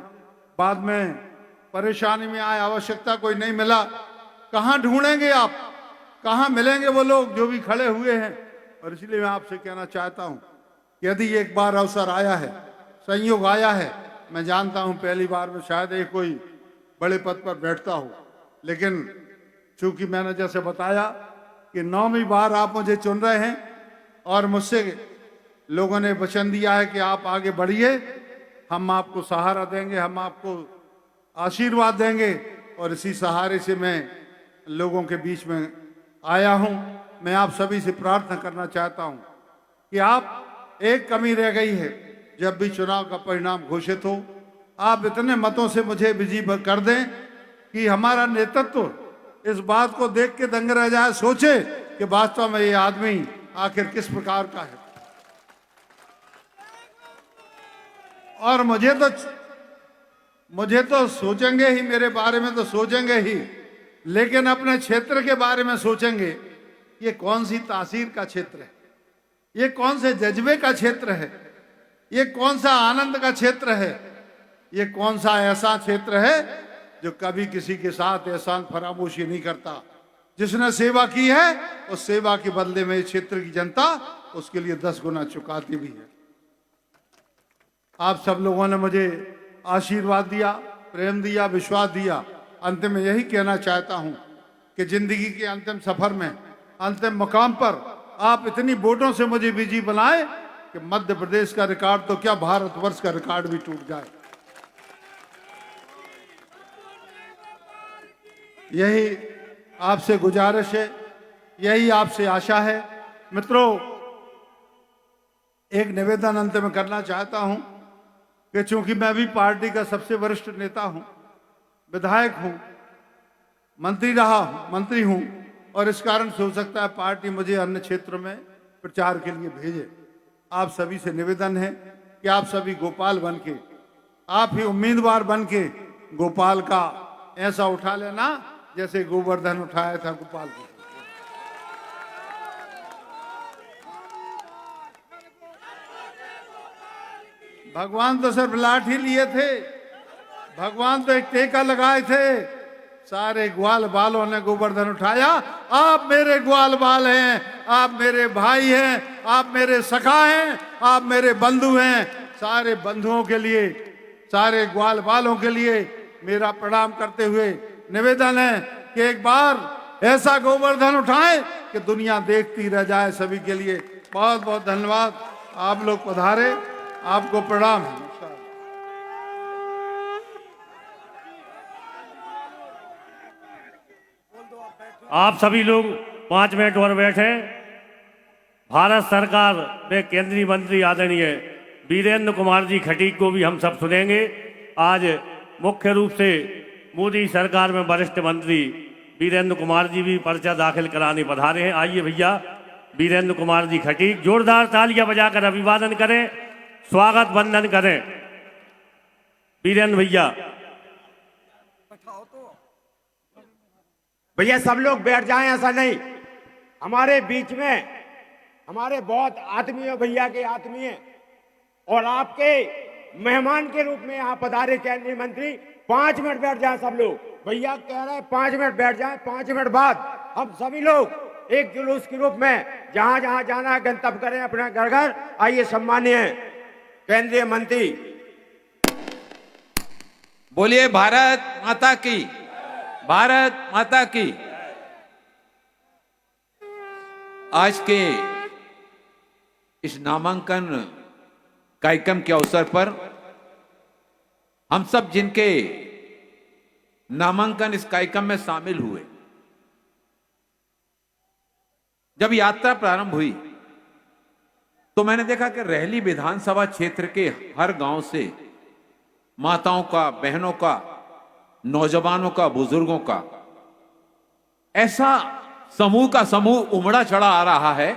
बाद में परेशानी में आए, आवश्यकता कोई नहीं मिला, कहाँ ढूंढेंगे आप, कहाँ मिलेंगे वो लोग जो भी खड़े हुए हैं। और इसलिए मैं आपसे कहना चाहता हूं कि यदि एक बार अवसर आया है, संयोग आया है, मैं जानता हूं पहली बार में शायद एक कोई बड़े पद पर बैठता हो, लेकिन चूंकि मैंने जैसे बताया कि 9वीं बार आप मुझे चुन रहे हैं और मुझसे लोगों ने वचन दिया है कि आप आगे बढ़िए, हम आपको सहारा देंगे, हम आपको आशीर्वाद देंगे, और इसी सहारे से मैं लोगों के बीच में आया हूं। मैं आप सभी से प्रार्थना करना चाहता हूं कि आप, एक कमी रह गई है, जब भी चुनाव का परिणाम घोषित हो आप इतने मतों से मुझे विजयी कर दें कि हमारा नेतृत्व इस बात को देख के दंग रह जाए, सोचे कि वास्तव में ये आदमी आखिर किस प्रकार का है। और मुझे तो सोचेंगे ही, मेरे बारे में तो सोचेंगे ही, लेकिन अपने क्षेत्र के बारे में सोचेंगे, ये कौन सी तासीर का क्षेत्र है, ये कौन से जज्बे का क्षेत्र है, ये कौन सा आनंद का क्षेत्र है, ये कौन सा ऐसा क्षेत्र है जो कभी किसी के साथ एहसान फरामोशी नहीं करता। जिसने सेवा की है उस सेवा के बदले में इस क्षेत्र की जनता उसके लिए 10 गुना चुकाती भी है। आप सब लोगों ने मुझे आशीर्वाद दिया, प्रेम दिया, विश्वास दिया। अंत में यही कहना चाहता हूं कि जिंदगी के अंतिम सफर में, अंतिम मुकाम पर आप इतनी वोटों से मुझे विजयी बनाए कि मध्य प्रदेश का रिकॉर्ड तो क्या, भारतवर्ष का रिकॉर्ड भी टूट जाए। यही आपसे गुजारिश है, यही आपसे आशा है। मित्रों, एक निवेदन अंत में करना चाहता हूं कि चूंकि मैं भी पार्टी का सबसे वरिष्ठ नेता हूं, विधायक हूं, मंत्री हूं, और इस कारण से हो सकता है पार्टी मुझे अन्य क्षेत्रों में प्रचार के लिए भेजे। आप सभी से निवेदन है कि आप सभी गोपाल बन के, आप ही उम्मीदवार बन के गोपाल का ऐसा उठा लेना जैसे गोवर्धन उठाया था गोपाल को। भगवान तो सिर्फ लाठी लिए थे, भगवान तो एक टेका लगाए थे। सारे ग्वाल बालों ने गोवर्धन उठाया। आप मेरे ग्वाल बाल हैं, आप मेरे भाई हैं, आप मेरे सखा हैं, आप मेरे बंधु हैं। सारे बंधुओं के लिए, सारे ग्वाल बालों के लिए मेरा प्रणाम करते हुए निवेदन है कि एक बार ऐसा गोवर्धन उठाएं कि दुनिया देखती रह जाए। सभी के लिए बहुत बहुत धन्यवाद। आप लोग पधारे, आपको प्रणाम है। आप सभी लोग 5 मिनट और बैठे। भारत सरकार में केंद्रीय मंत्री आदरणीय वीरेंद्र कुमार जी खटीक को भी हम सब सुनेंगे। आज मुख्य रूप से मोदी सरकार में वरिष्ठ मंत्री वीरेंद्र कुमार जी भी पर्चा दाखिल कराने पधारे हैं। आइए भैया, वीरेंद्र कुमार जी खटीक, जोरदार तालियां बजाकर अभिवादन करें, स्वागत वंदन करें। वीरेंद्र भैया। भैया सब लोग बैठ जाएं, ऐसा नहीं। हमारे बीच में हमारे बहुत आत्मीय, भैया के आत्मीय और आपके मेहमान के रूप में यहाँ पधारे केंद्रीय मंत्री। 5 मिनट बैठ जाएं सब लोग। भैया कह रहे हैं 5 मिनट बैठ जाएं। 5 मिनट बाद हम सभी लोग एक जुलूस के रूप में जहां जहां जाना है गंतव्य करें अपना घर घर। आइए सम्मानीय केंद्रीय मंत्री। बोलिए भारत माता की, भारत माता की। आज के इस नामांकन कार्यक्रम के अवसर पर हम सब जिनके नामांकन इस कार्यक्रम में शामिल हुए, जब यात्रा प्रारंभ हुई तो मैंने देखा कि रहली विधानसभा क्षेत्र के हर गांव से माताओं का, बहनों का, नौजवानों का, बुजुर्गों का ऐसा समूह का समूह उमड़ा चढ़ा आ रहा है।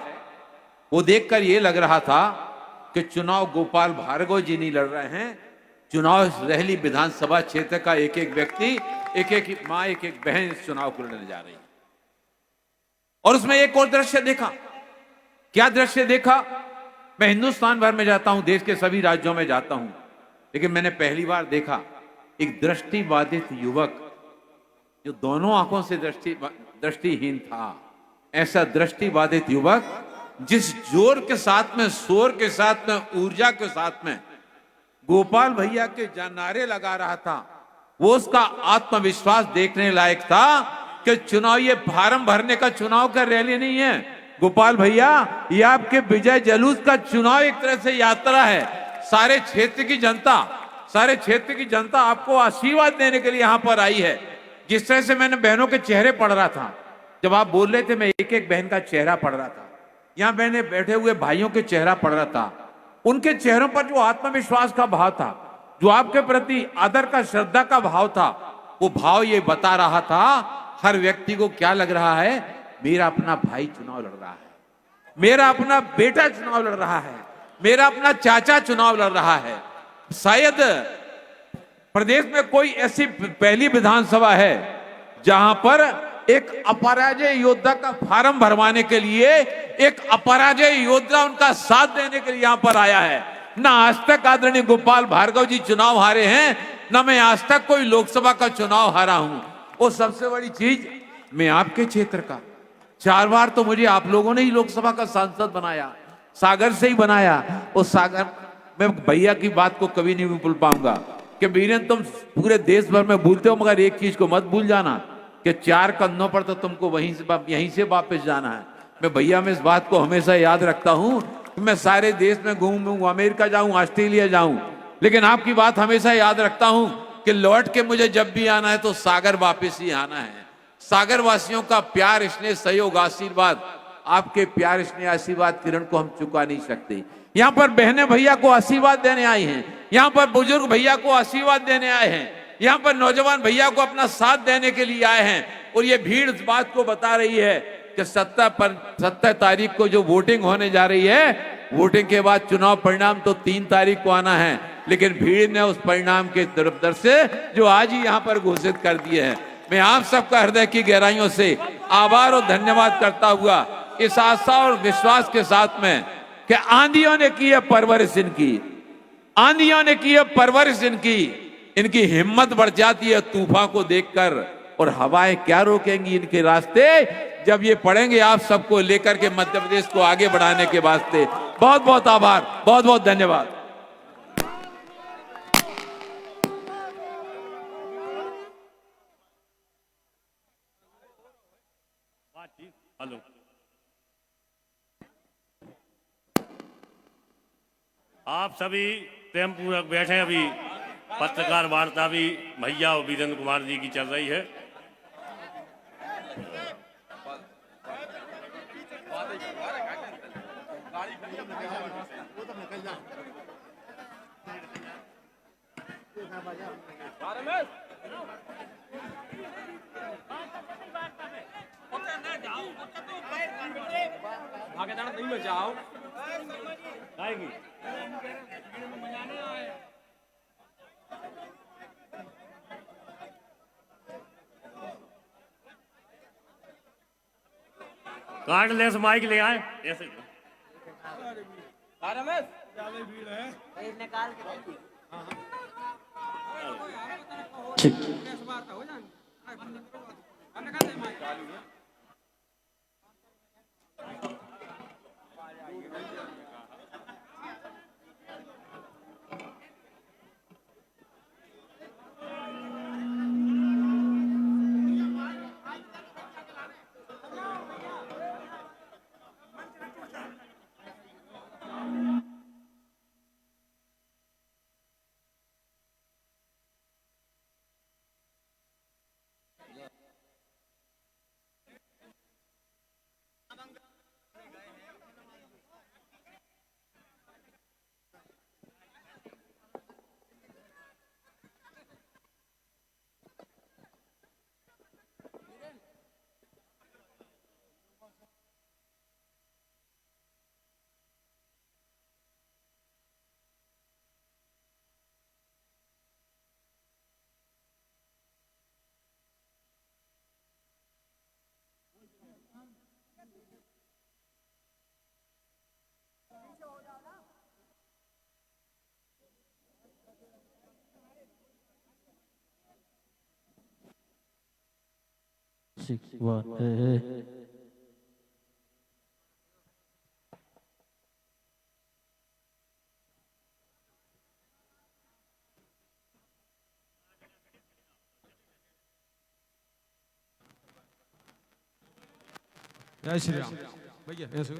वो देखकर ये लग रहा था कि चुनाव गोपाल भार्गव जी नहीं लड़ रहे हैं, चुनाव रहली विधानसभा क्षेत्र का एक एक व्यक्ति, एक एक मां, एक एक बहन इस चुनाव को लड़ने जा रही है। और उसमें एक और दृश्य देखा। क्या दृश्य देखा? मैं हिंदुस्तान भर में जाता हूं, देश के सभी राज्यों में जाता हूं, लेकिन मैंने पहली बार देखा एक दृष्टिबाधित युवक जो दोनों आंखों से दृष्टिहीन था। ऐसा दृष्टिबाधित युवक जिस जोर के साथ में, शोर के साथ में, ऊर्जा के साथ में गोपाल भैया के नारे लगा रहा था, वो उसका आत्मविश्वास देखने लायक था कि चुनाव ये फार्म भरने का चुनाव का रैली नहीं है गोपाल भैया, ये आपके विजय जुलूस का चुनाव एक तरह से यात्रा है। सारे क्षेत्र की जनता आपको आशीर्वाद देने के लिए यहां पर आई है। जिस तरह से मैंने बहनों के चेहरे पढ़ रहा था, जब आप बोल रहे थे मैं एक एक बहन का चेहरा पढ़ रहा था, यहां मैंने बैठे हुए भाइयों के चेहरा पढ़ रहा था, उनके चेहरों पर जो आत्मविश्वास का भाव था, जो आपके प्रति आदर का, श्रद्धा का भाव था, वो भाव ये बता रहा था हर व्यक्ति को क्या लग रहा है, मेरा अपना भाई चुनाव लड़ रहा है, मेरा अपना बेटा चुनाव लड़ रहा है, मेरा अपना चाचा चुनाव लड़ रहा है। शायद प्रदेश में कोई ऐसी पहली विधानसभा है जहां पर एक अपराजय योद्धा का फार्म भरवाने के लिए एक अपराजय योद्धा उनका साथ देने के लिए यहां पर आया है। ना आज तक आदरणीय गोपाल भार्गव जी चुनाव हारे हैं, ना मैं आज तक कोई लोकसभा का चुनाव हारा हूं। और सबसे बड़ी चीज, मैं आपके क्षेत्र का 4 बार तो मुझे आप लोगों ने ही लोकसभा का सांसद बनाया, सागर से ही बनाया। और सागर मैं भैया की बात को कभी नहीं भूल पाऊंगा कि वीरेंद्र तुम पूरे देश भर में भूलते हो, मगर एक चीज को मत भूल जाना कि 4 कंधों पर तो तुमको यहीं से वापस जाना है। मैं भैया में इस बात को हमेशा याद रखता हूं कि मैं सारे देश में घूमूं, अमेरिका जाऊं, ऑस्ट्रेलिया जाऊं, लेकिन आपकी बात हमेशा याद रखता हूं कि लौट के मुझे जब भी आना है तो सागर वापस ही आना है। सागर वासियों का प्यार, स्नेह, सहयोग, आशीर्वाद, आपके प्यार, स्नेह, आशीर्वाद किरण को हम चुका नहीं सकते। यहाँ पर बहनें भैया को आशीर्वाद देने आई हैं, यहाँ पर बुजुर्ग भैया को आशीर्वाद देने आए हैं, यहाँ पर नौजवान भैया को अपना साथ देने के लिए आए हैं। और ये भीड़ इस बात को बता रही है कि 17 तारीख को जो वोटिंग होने जा रही है, वोटिंग के बाद चुनाव परिणाम तो 3 तारीख को आना है, लेकिन भीड़ ने उस परिणाम के दर से जो आज ही यहाँ पर घोषित कर दिए हैं। मैं आप सबका हृदय की गहराइयों से आभार और धन्यवाद करता हुआ इस आशा और विश्वास के साथ में कि आंधियों ने की है परवरिश इनकी, आंधियों ने की है परवरिश इनकी हिम्मत बढ़ जाती है तूफान को देखकर। और हवाएं क्या रोकेंगी इनके रास्ते, जब ये पढ़ेंगे आप सबको लेकर के मध्य प्रदेश को आगे बढ़ाने के वास्ते। बहुत बहुत आभार, बहुत बहुत धन्यवाद। हेलो, आप सभी प्रेम पूर्वक बैठे। अभी पत्रकार वार्ता भी भैया और वीरेंद्र कुमार जी की चल रही है। नहीं में जाओ आएगी। कार्डलेस माइक ले आए ऐसे। जय श्री राम भैया ऐसे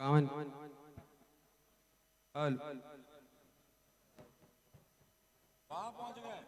कामन हल पहुंच गए।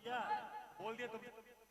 बोल दिया तुम